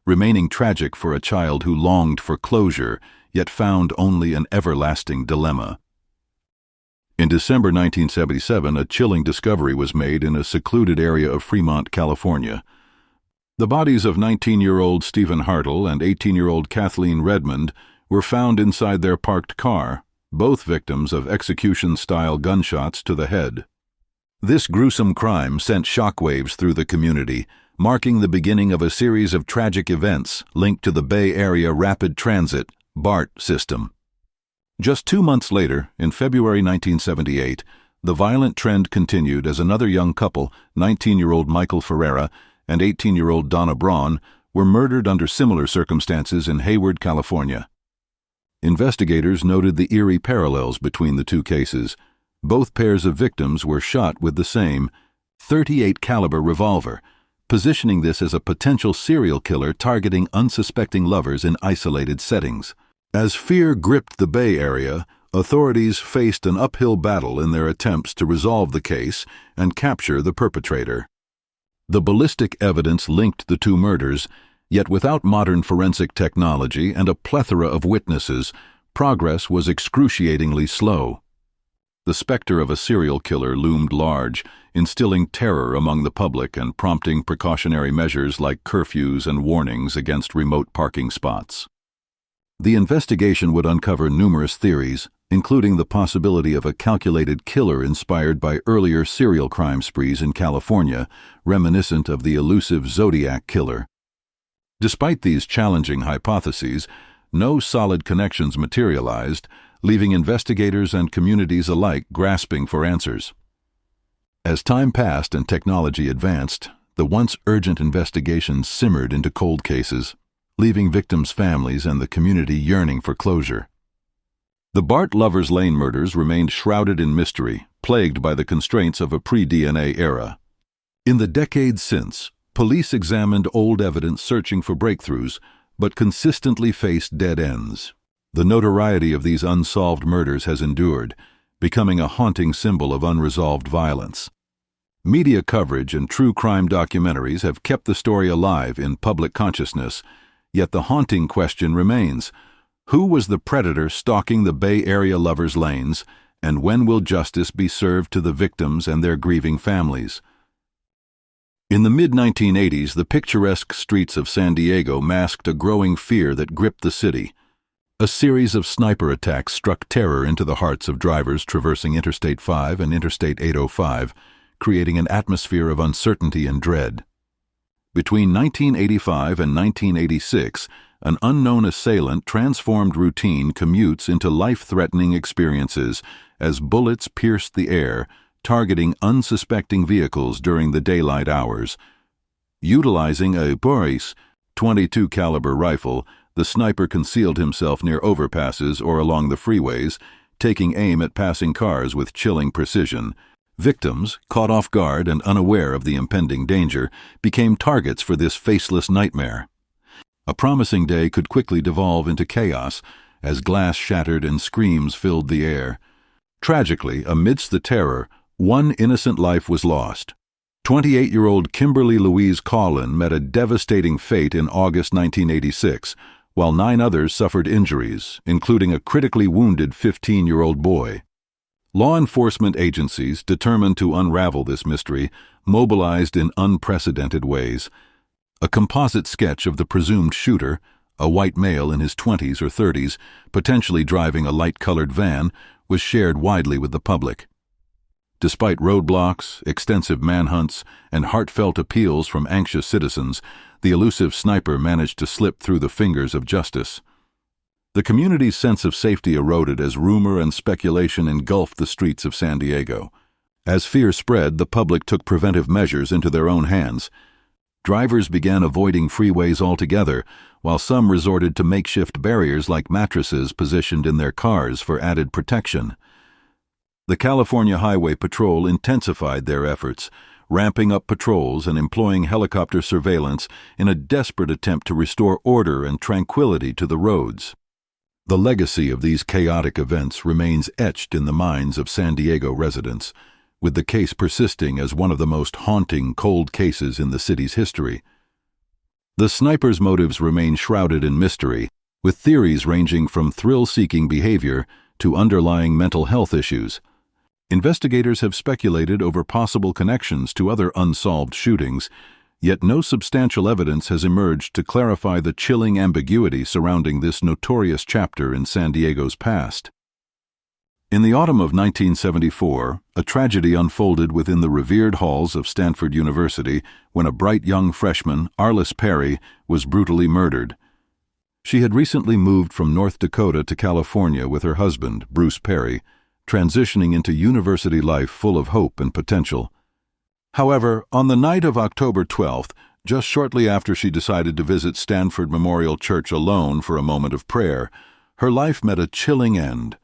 Speaker 1: remaining tragic for a child who longed for closure, yet found only an everlasting dilemma. In December 1977, a chilling discovery was made in a secluded area of Fremont, California. The bodies of 19-year-old Stephen Hartle and 18-year-old Kathleen Redmond were found inside their parked car, both victims of execution-style gunshots to the head. This gruesome crime sent shockwaves through the community, marking the beginning of a series of tragic events linked to the Bay Area Rapid Transit BART system. Just 2 months later, in February 1978, the violent trend continued as another young couple, 19-year-old Michael Ferreira and 18-year-old Donna Braun, were murdered under similar circumstances in Hayward, California. Investigators noted the eerie parallels between the two cases. Both pairs of victims were shot with the same .38 caliber revolver, positioning this as a potential serial killer targeting unsuspecting lovers in isolated settings. As fear gripped the Bay Area, authorities faced an uphill battle in their attempts to resolve the case and capture the perpetrator. The ballistic evidence linked the two murders, yet without modern forensic technology and a plethora of witnesses, progress was excruciatingly slow. The specter of a serial killer loomed large, instilling terror among the public and prompting precautionary measures like curfews and warnings against remote parking spots. The investigation would uncover numerous theories, including the possibility of a calculated killer inspired by earlier serial crime sprees in California, reminiscent of the elusive Zodiac killer. Despite these challenging hypotheses, no solid connections materialized, leaving investigators and communities alike grasping for answers. As time passed and technology advanced, the once urgent investigations simmered into cold cases, leaving victims' families and the community yearning for closure. The Bart Lovers Lane murders remained shrouded in mystery, plagued by the constraints of a pre-DNA era. In the decades since, police examined old evidence searching for breakthroughs, but consistently faced dead ends. The notoriety of these unsolved murders has endured, becoming a haunting symbol of unresolved violence. Media coverage and true crime documentaries have kept the story alive in public consciousness, yet the haunting question remains: who was the predator stalking the Bay Area lovers' lanes, and when will justice be served to the victims and their grieving families? In the mid-1980s, the picturesque streets of San Diego masked a growing fear that gripped the city. A series of sniper attacks struck terror into the hearts of drivers traversing Interstate 5 and Interstate 805, creating an atmosphere of uncertainty and dread. Between 1985 and 1986, an unknown assailant transformed routine commutes into life-threatening experiences as bullets pierced the air, targeting unsuspecting vehicles during the daylight hours. Utilizing a Boris .22 caliber rifle, the sniper concealed himself near overpasses or along the freeways, taking aim at passing cars with chilling precision. Victims, caught off guard and unaware of the impending danger, became targets for this faceless nightmare. A promising day could quickly devolve into chaos as glass shattered and screams filled the air. Tragically, amidst the terror, one innocent life was lost. 28-year-old Kimberly Louise Collin met a devastating fate in August 1986, while 9 others suffered injuries, including a critically wounded 15-year-old boy. Law enforcement agencies, determined to unravel this mystery, mobilized in unprecedented ways. A composite sketch of the presumed shooter, a white male in his 20s or 30s, potentially driving a light-colored van, was shared widely with the public. Despite roadblocks, extensive manhunts, and heartfelt appeals from anxious citizens, the elusive sniper managed to slip through the fingers of justice. The community's sense of safety eroded as rumor and speculation engulfed the streets of San Diego. As fear spread, the public took preventive measures into their own hands. Drivers began avoiding freeways altogether, while some resorted to makeshift barriers like mattresses positioned in their cars for added protection. The California Highway Patrol intensified their efforts, ramping up patrols and employing helicopter surveillance in a desperate attempt to restore order and tranquility to the roads. The legacy of these chaotic events remains etched in the minds of San Diego residents, with the case persisting as one of the most haunting cold cases in the city's history. The sniper's motives remain shrouded in mystery, with theories ranging from thrill-seeking behavior to underlying mental health issues. Investigators have speculated over possible connections to other unsolved shootings, yet no substantial evidence has emerged to clarify the chilling ambiguity surrounding this notorious chapter in San Diego's past. In the autumn of 1974, a tragedy unfolded within the revered halls of Stanford University when a bright young freshman, Arliss Perry, was brutally murdered. She had recently moved from North Dakota to California with her husband, Bruce Perry, transitioning into university life full of hope and potential. However, on the night of October 12th, just shortly after she decided to visit Stanford Memorial Church alone for a moment of prayer, her life met a chilling end.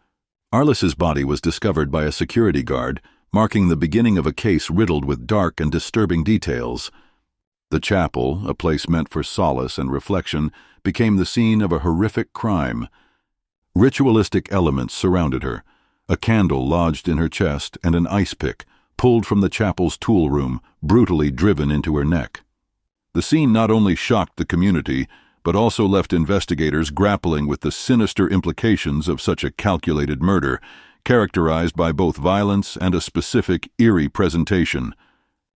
Speaker 1: Arliss's body was discovered by a security guard, marking the beginning of a case riddled with dark and disturbing details. The chapel, a place meant for solace and reflection, became the scene of a horrific crime. Ritualistic elements surrounded her, a candle lodged in her chest and an ice pick, pulled from the chapel's tool room, brutally driven into her neck. The scene not only shocked the community, but also left investigators grappling with the sinister implications of such a calculated murder, characterized by both violence and a specific, eerie presentation.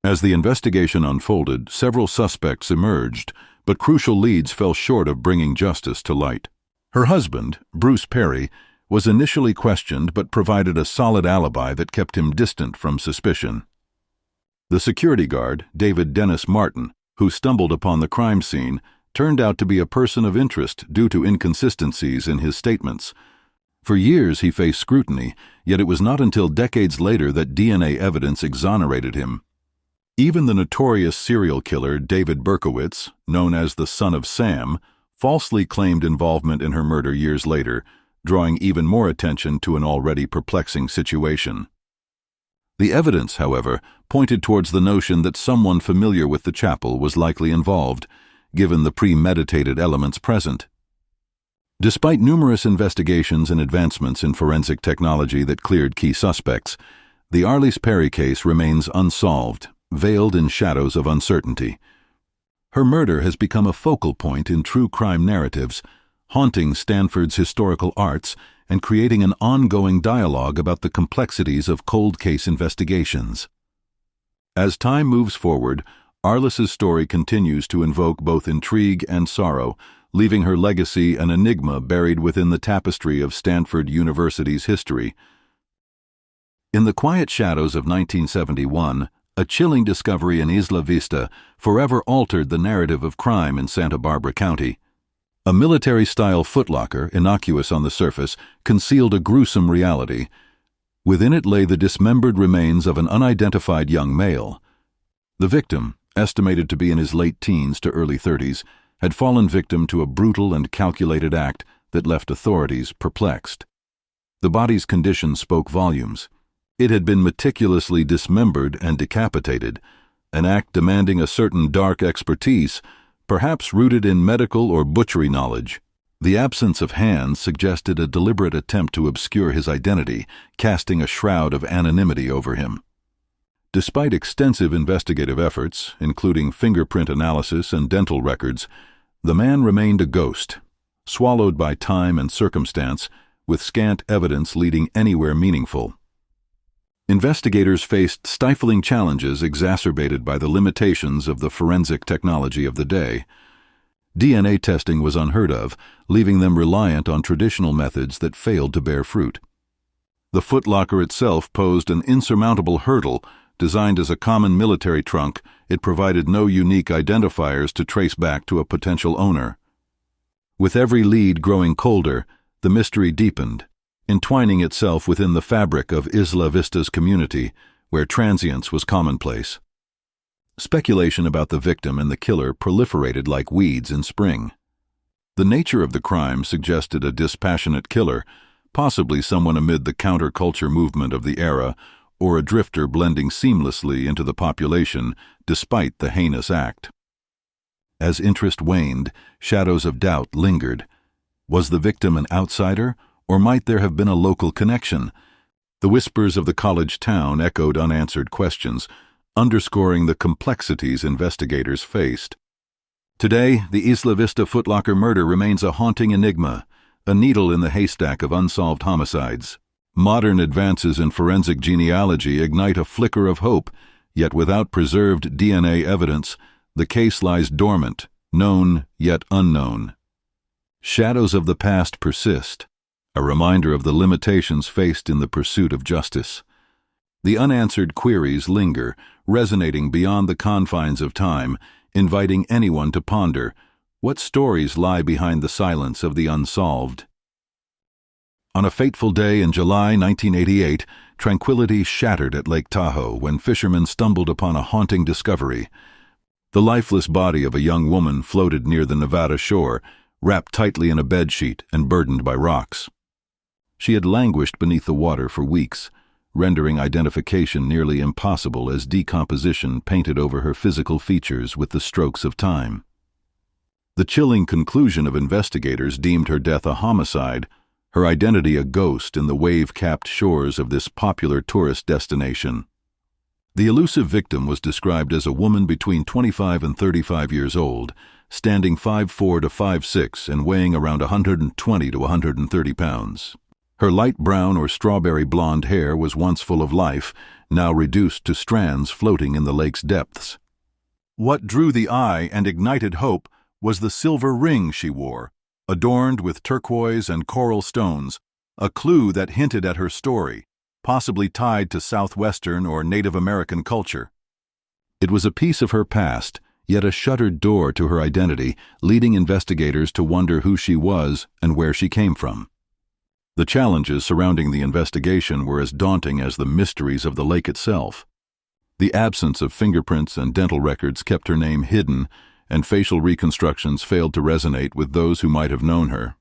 Speaker 1: As the investigation unfolded, several suspects emerged, but crucial leads fell short of bringing justice to light. Her husband, Bruce Perry, was initially questioned but provided a solid alibi that kept him distant from suspicion. The security guard, David Dennis Martin, who stumbled upon the crime scene, turned out to be a person of interest due to inconsistencies in his statements. For years he faced scrutiny, yet it was not until decades later that DNA evidence exonerated him. Even the notorious serial killer David Berkowitz, known as the Son of Sam, falsely claimed involvement in her murder years later, drawing even more attention to an already perplexing situation. The evidence, however, pointed towards the notion that someone familiar with the chapel was likely involved, given the premeditated elements present. Despite numerous investigations and advancements in forensic technology that cleared key suspects, the Arliss Perry case remains unsolved, veiled in shadows of uncertainty. Her murder has become a focal point in true crime narratives, haunting Stanford's historical arts and creating an ongoing dialogue about the complexities of cold case investigations. As time moves forward, Arliss's story continues to invoke both intrigue and sorrow, leaving her legacy an enigma buried within the tapestry of Stanford University's history. In the quiet shadows of 1971, a chilling discovery in Isla Vista forever altered the narrative of crime in Santa Barbara County. A military-style footlocker, innocuous on the surface, concealed a gruesome reality. Within it lay the dismembered remains of an unidentified young male. The victim, estimated to be in his late teens to early 30s, had fallen victim to a brutal and calculated act that left authorities perplexed. The body's condition spoke volumes. It had been meticulously dismembered and decapitated, an act demanding a certain dark expertise, perhaps rooted in medical or butchery knowledge. The absence of hands suggested a deliberate attempt to obscure his identity, casting a shroud of anonymity over him. Despite extensive investigative efforts, including fingerprint analysis and dental records, the man remained a ghost, swallowed by time and circumstance, with scant evidence leading anywhere meaningful. Investigators faced stifling challenges exacerbated by the limitations of the forensic technology of the day. DNA testing was unheard of, leaving them reliant on traditional methods that failed to bear fruit. The footlocker itself posed an insurmountable hurdle. Designed as a common military trunk, it provided no unique identifiers to trace back to a potential owner. With every lead growing colder, the mystery deepened, entwining itself within the fabric of Isla Vista's community, where transience was commonplace. Speculation about the victim and the killer proliferated like weeds in spring. The nature of the crime suggested a dispassionate killer, possibly someone amid the counterculture movement of the era, or a drifter blending seamlessly into the population despite the heinous act. As interest waned, shadows of doubt lingered. Was the victim an outsider, or might there have been a local connection? The whispers of the college town echoed unanswered questions, underscoring the complexities investigators faced. Today, the Isla Vista Foot Locker murder remains a haunting enigma, a needle in the haystack of unsolved homicides. Modern advances in forensic genealogy ignite a flicker of hope, yet without preserved DNA evidence, the case lies dormant, known yet unknown. Shadows of the past persist, a reminder of the limitations faced in the pursuit of justice. The unanswered queries linger, resonating beyond the confines of time, inviting anyone to ponder what stories lie behind the silence of the unsolved. On a fateful day in July 1988, tranquility shattered at Lake Tahoe when fishermen stumbled upon a haunting discovery. The lifeless body of a young woman floated near the Nevada shore, wrapped tightly in a bedsheet and burdened by rocks. She had languished beneath the water for weeks, rendering identification nearly impossible as decomposition painted over her physical features with the strokes of time. The chilling conclusion of investigators deemed her death a homicide, her identity a ghost in the wave-capped shores of this popular tourist destination. The elusive victim was described as a woman between 25 and 35 years old, standing 5'4" to 5'6" and weighing around 120 to 130 pounds. Her light brown or strawberry blonde hair was once full of life, now reduced to strands floating in the lake's depths. What drew the eye and ignited hope was the silver ring she wore, adorned with turquoise and coral stones, a clue that hinted at her story, possibly tied to Southwestern or Native American culture. It was a piece of her past, yet a shuttered door to her identity, leading investigators to wonder who she was and where she came from. The challenges surrounding the investigation were as daunting as the mysteries of the lake itself. The absence of fingerprints and dental records kept her name hidden, and facial reconstructions failed to resonate with those who might have known her.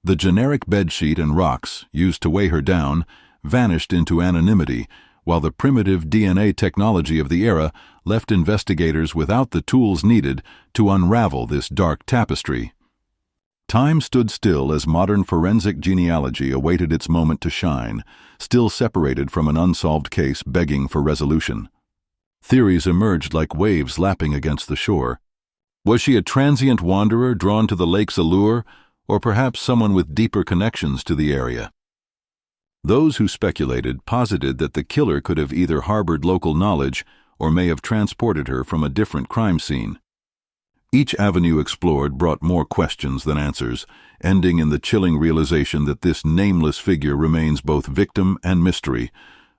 Speaker 1: The generic bedsheet and rocks, used to weigh her down, vanished into anonymity, while the primitive DNA technology of the era left investigators without the tools needed to unravel this dark tapestry. Time stood still as modern forensic genealogy awaited its moment to shine, still separated from an unsolved case begging for resolution. Theories emerged like waves lapping against the shore. Was she a transient wanderer drawn to the lake's allure, or perhaps someone with deeper connections to the area? Those who speculated posited that the killer could have either harbored local knowledge or may have transported her from a different crime scene. Each avenue explored brought more questions than answers, ending in the chilling realization that this nameless figure remains both victim and mystery,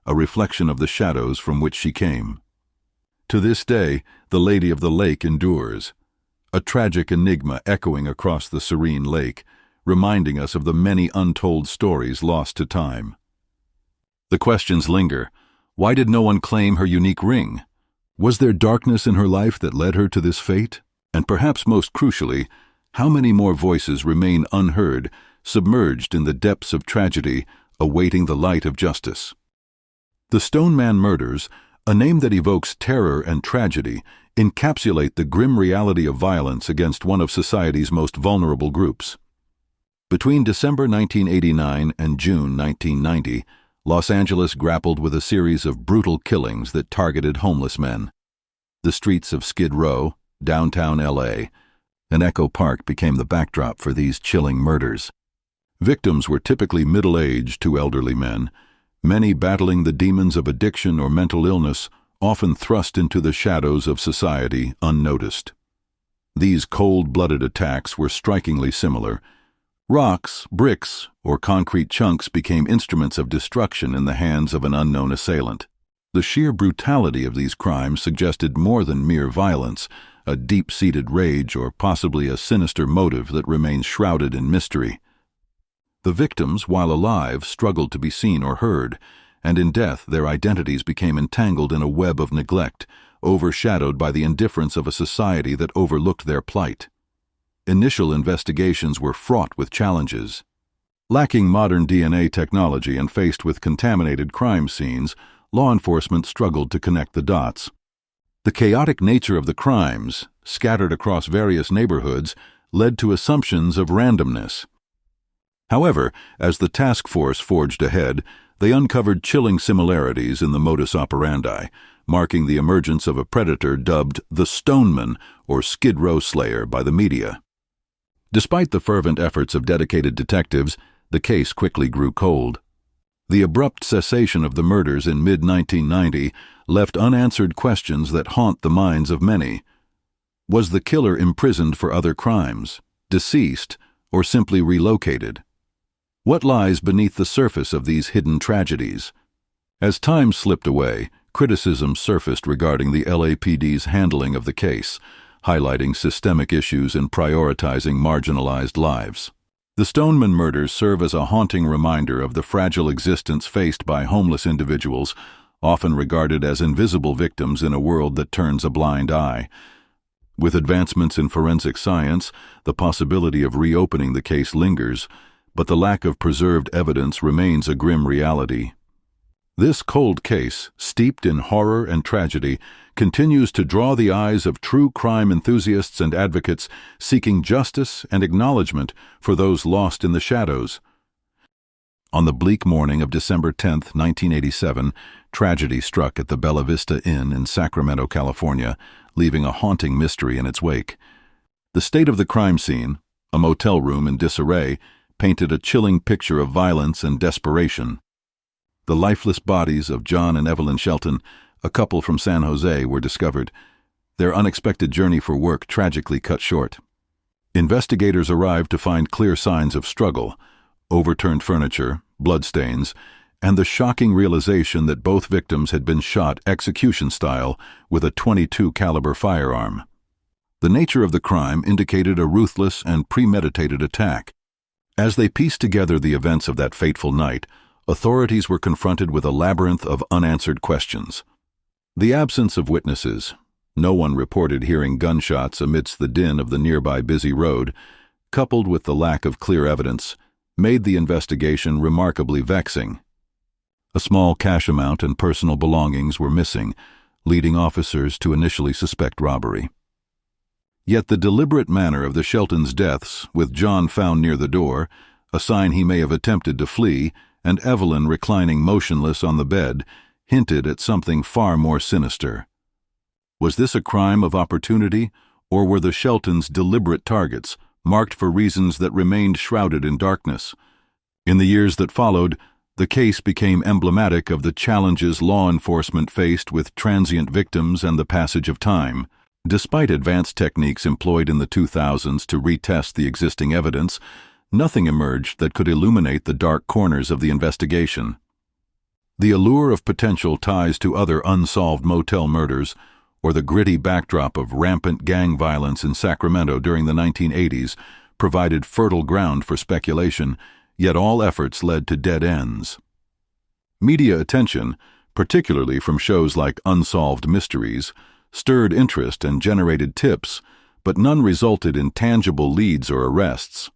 Speaker 1: a reflection of the shadows from which she came. To this day, the Lady of the Lake endures, a tragic enigma echoing across the serene lake, reminding us of the many untold stories lost to time. The questions linger. Why did no one claim her unique ring? Was there darkness in her life that led her to this fate? And perhaps most crucially, how many more voices remain unheard, submerged in the depths of tragedy, awaiting the light of justice? The Stoneman murders, a name that evokes terror and tragedy, encapsulate the grim reality of violence against one of society's most vulnerable groups. Between December 1989 and June 1990, Los Angeles grappled with a series of brutal killings that targeted homeless men. The streets of Skid Row, downtown L.A., and Echo Park became the backdrop for these chilling murders. Victims were typically middle-aged to elderly men, many battling the demons of addiction or mental illness, often thrust into the shadows of society unnoticed. These cold-blooded attacks were strikingly similar. Rocks, bricks, or concrete chunks became instruments of destruction in the hands of an unknown assailant. The sheer brutality of these crimes suggested more than mere violence, a deep-seated rage or possibly a sinister motive that remains shrouded in mystery. The victims, while alive, struggled to be seen or heard, and in death their identities became entangled in a web of neglect, overshadowed by the indifference of a society that overlooked their plight. Initial investigations were fraught with challenges. Lacking modern DNA technology and faced with contaminated crime scenes, law enforcement struggled to connect the dots. The chaotic nature of the crimes, scattered across various neighborhoods, led to assumptions of randomness. However, as the task force forged ahead, they uncovered chilling similarities in the modus operandi, marking the emergence of a predator dubbed the Stoneman, or Skid Row Slayer, by the media. Despite the fervent efforts of dedicated detectives, the case quickly grew cold. The abrupt cessation of the murders in mid-1990 left unanswered questions that haunt the minds of many. Was the killer imprisoned for other crimes, deceased, or simply relocated? What lies beneath the surface of these hidden tragedies? As time slipped away, criticism surfaced regarding the LAPD's handling of the case, highlighting systemic issues in prioritizing marginalized lives. The Stoneman murders serve as a haunting reminder of the fragile existence faced by homeless individuals, often regarded as invisible victims in a world that turns a blind eye. With advancements in forensic science, the possibility of reopening the case lingers, but the lack of preserved evidence remains a grim reality. This cold case, steeped in horror and tragedy, continues to draw the eyes of true crime enthusiasts and advocates seeking justice and acknowledgement for those lost in the shadows. On the bleak morning of December 10, 1987, tragedy struck at the Bella Vista Inn in Sacramento, California, leaving a haunting mystery in its wake. The state of the crime scene, a motel room in disarray, painted a chilling picture of violence and desperation. The lifeless bodies of John and Evelyn Shelton, a couple from San Jose, were discovered, their unexpected journey for work tragically cut short. Investigators arrived to find clear signs of struggle, overturned furniture, bloodstains, and the shocking realization that both victims had been shot execution-style with a .22 caliber firearm. The nature of the crime indicated a ruthless and premeditated attack. As they pieced together the events of that fateful night, authorities were confronted with a labyrinth of unanswered questions. The absence of witnesses, no one reported hearing gunshots amidst the din of the nearby busy road, coupled with the lack of clear evidence, made the investigation remarkably vexing. A small cash amount and personal belongings were missing, leading officers to initially suspect robbery. Yet the deliberate manner of the Sheltons' deaths, with John found near the door, a sign he may have attempted to flee, and Evelyn reclining motionless on the bed, hinted at something far more sinister. Was this a crime of opportunity, or were the Sheltons deliberate targets, marked for reasons that remained shrouded in darkness? In the years that followed, the case became emblematic of the challenges law enforcement faced with transient victims and the passage of time. Despite advanced techniques employed in the 2000s to retest the existing evidence, nothing emerged that could illuminate the dark corners of the investigation. The allure of potential ties to other unsolved motel murders, or the gritty backdrop of rampant gang violence in Sacramento during the 1980s, provided fertile ground for speculation, yet all efforts led to dead ends. Media attention, particularly from shows like Unsolved Mysteries, stirred interest and generated tips, but none resulted in tangible leads or arrests.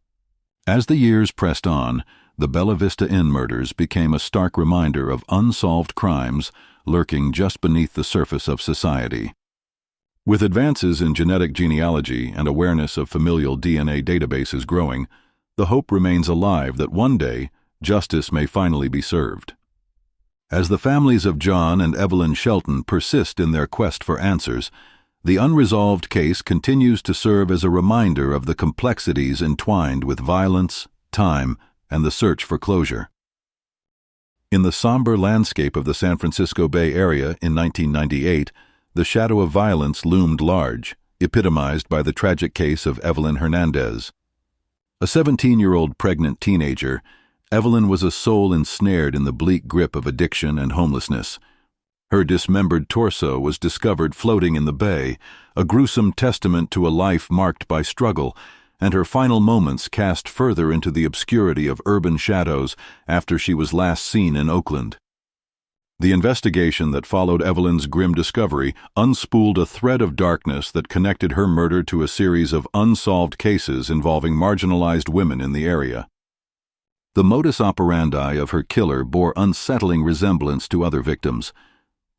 Speaker 1: As the years pressed on, the Bella Vista Inn murders became a stark reminder of unsolved crimes lurking just beneath the surface of society. With advances in genetic genealogy and awareness of familial DNA databases growing, the hope remains alive that one day justice may finally be served. As the families of John and Evelyn Shelton persist in their quest for answers, the unresolved case continues to serve as a reminder of the complexities entwined with violence, time, and the search for closure. In the somber landscape of the San Francisco Bay Area in 1998, the shadow of violence loomed large, epitomized by the tragic case of Evelyn Hernandez. A 17-year-old pregnant teenager, Evelyn was a soul ensnared in the bleak grip of addiction and homelessness. Her dismembered torso was discovered floating in the bay, a gruesome testament to a life marked by struggle, and her final moments cast further into the obscurity of urban shadows after she was last seen in Oakland. The investigation that followed Evelyn's grim discovery unspooled a thread of darkness that connected her murder to a series of unsolved cases involving marginalized women in the area. The modus operandi of her killer bore unsettling resemblance to other victims.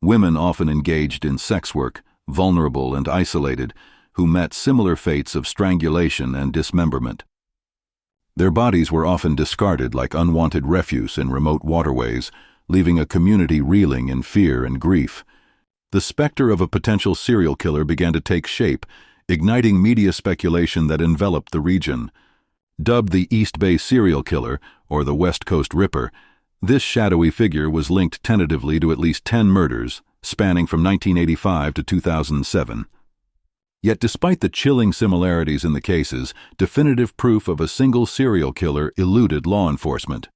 Speaker 1: Women often engaged in sex work, vulnerable and isolated, who met similar fates of strangulation and dismemberment. Their bodies were often discarded like unwanted refuse in remote waterways, leaving a community reeling in fear and grief. The specter of a potential serial killer began to take shape, igniting media speculation that enveloped the region. Dubbed the East Bay Serial Killer, or the West Coast Ripper, this shadowy figure was linked tentatively to at least 10 murders, spanning from 1985 to 2007. Yet despite the chilling similarities in the cases, definitive proof of a single serial killer eluded law enforcement.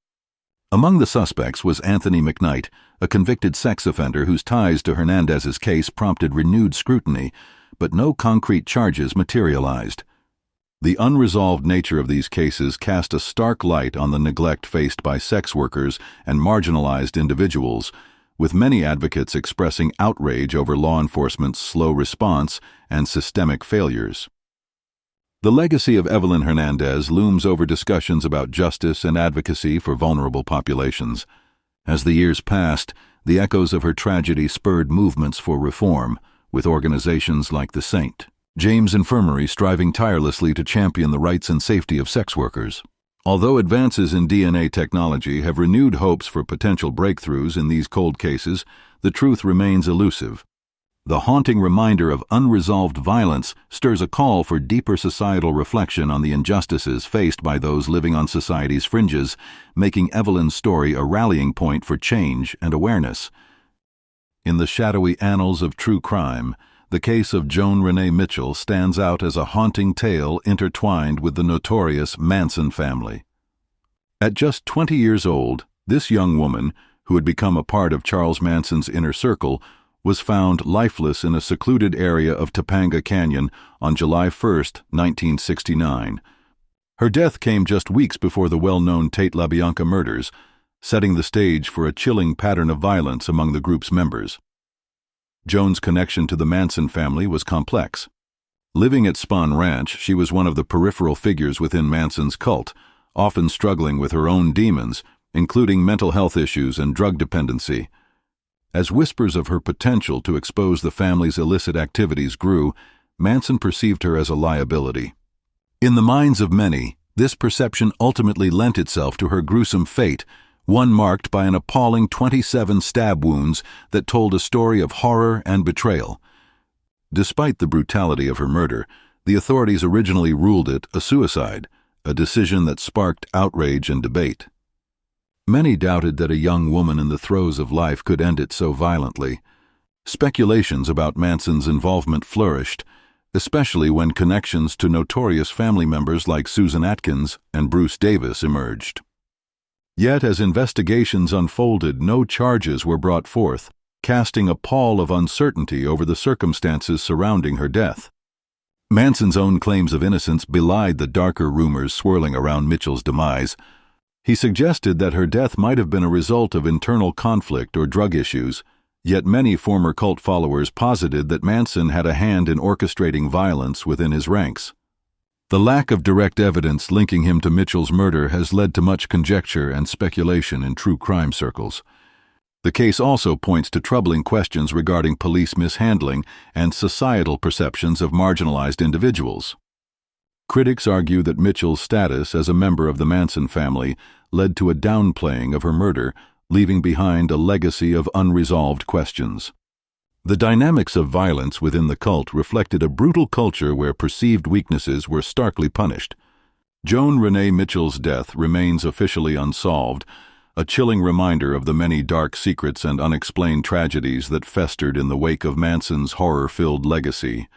Speaker 1: Among the suspects was Anthony McKnight, a convicted sex offender whose ties to Hernandez's case prompted renewed scrutiny, but no concrete charges materialized. The unresolved nature of these cases cast a stark light on the neglect faced by sex workers and marginalized individuals, with many advocates expressing outrage over law enforcement's slow response and systemic failures. The legacy of Evelyn Hernandez looms over discussions about justice and advocacy for vulnerable populations. As the years passed, the echoes of her tragedy spurred movements for reform, with organizations like the St. James Infirmary striving tirelessly to champion the rights and safety of sex workers. Although advances in DNA technology have renewed hopes for potential breakthroughs in these cold cases, the truth remains elusive. The haunting reminder of unresolved violence stirs a call for deeper societal reflection on the injustices faced by those living on society's fringes, making Evelyn's story a rallying point for change and awareness. In the shadowy annals of true crime, the case of Joan Renee Mitchell stands out as a haunting tale intertwined with the notorious Manson family. At just 20 years old, this young woman, who had become a part of Charles Manson's inner circle, was found lifeless in a secluded area of Topanga Canyon on July 1, 1969. Her death came just weeks before the well-known Tate LaBianca murders, setting the stage for a chilling pattern of violence among the group's members. Joan's connection to the Manson family was complex. Living at Spahn Ranch, she was one of the peripheral figures within Manson's cult, often struggling with her own demons, including mental health issues and drug dependency. As whispers of her potential to expose the family's illicit activities grew, Manson perceived her as a liability. In the minds of many, this perception ultimately lent itself to her gruesome fate, one marked by an appalling 27 stab wounds that told a story of horror and betrayal. Despite the brutality of her murder, the authorities originally ruled it a suicide, a decision that sparked outrage and debate. Many doubted that a young woman in the throes of life could end it so violently. Speculations about Manson's involvement flourished, especially when connections to notorious family members like Susan Atkins and Bruce Davis emerged. Yet as investigations unfolded, no charges were brought forth, casting a pall of uncertainty over the circumstances surrounding her death. Manson's own claims of innocence belied the darker rumors swirling around Mitchell's demise. He suggested that her death might have been a result of internal conflict or drug issues, yet many former cult followers posited that Manson had a hand in orchestrating violence within his ranks. The lack of direct evidence linking him to Mitchell's murder has led to much conjecture and speculation in true crime circles. The case also points to troubling questions regarding police mishandling and societal perceptions of marginalized individuals. Critics argue that Mitchell's status as a member of the Manson family led to a downplaying of her murder, leaving behind a legacy of unresolved questions. The dynamics of violence within the cult reflected a brutal culture where perceived weaknesses were starkly punished. Joan Renee Mitchell's death remains officially unsolved, a chilling reminder of the many dark secrets and unexplained tragedies that festered in the wake of Manson's horror-filled legacy.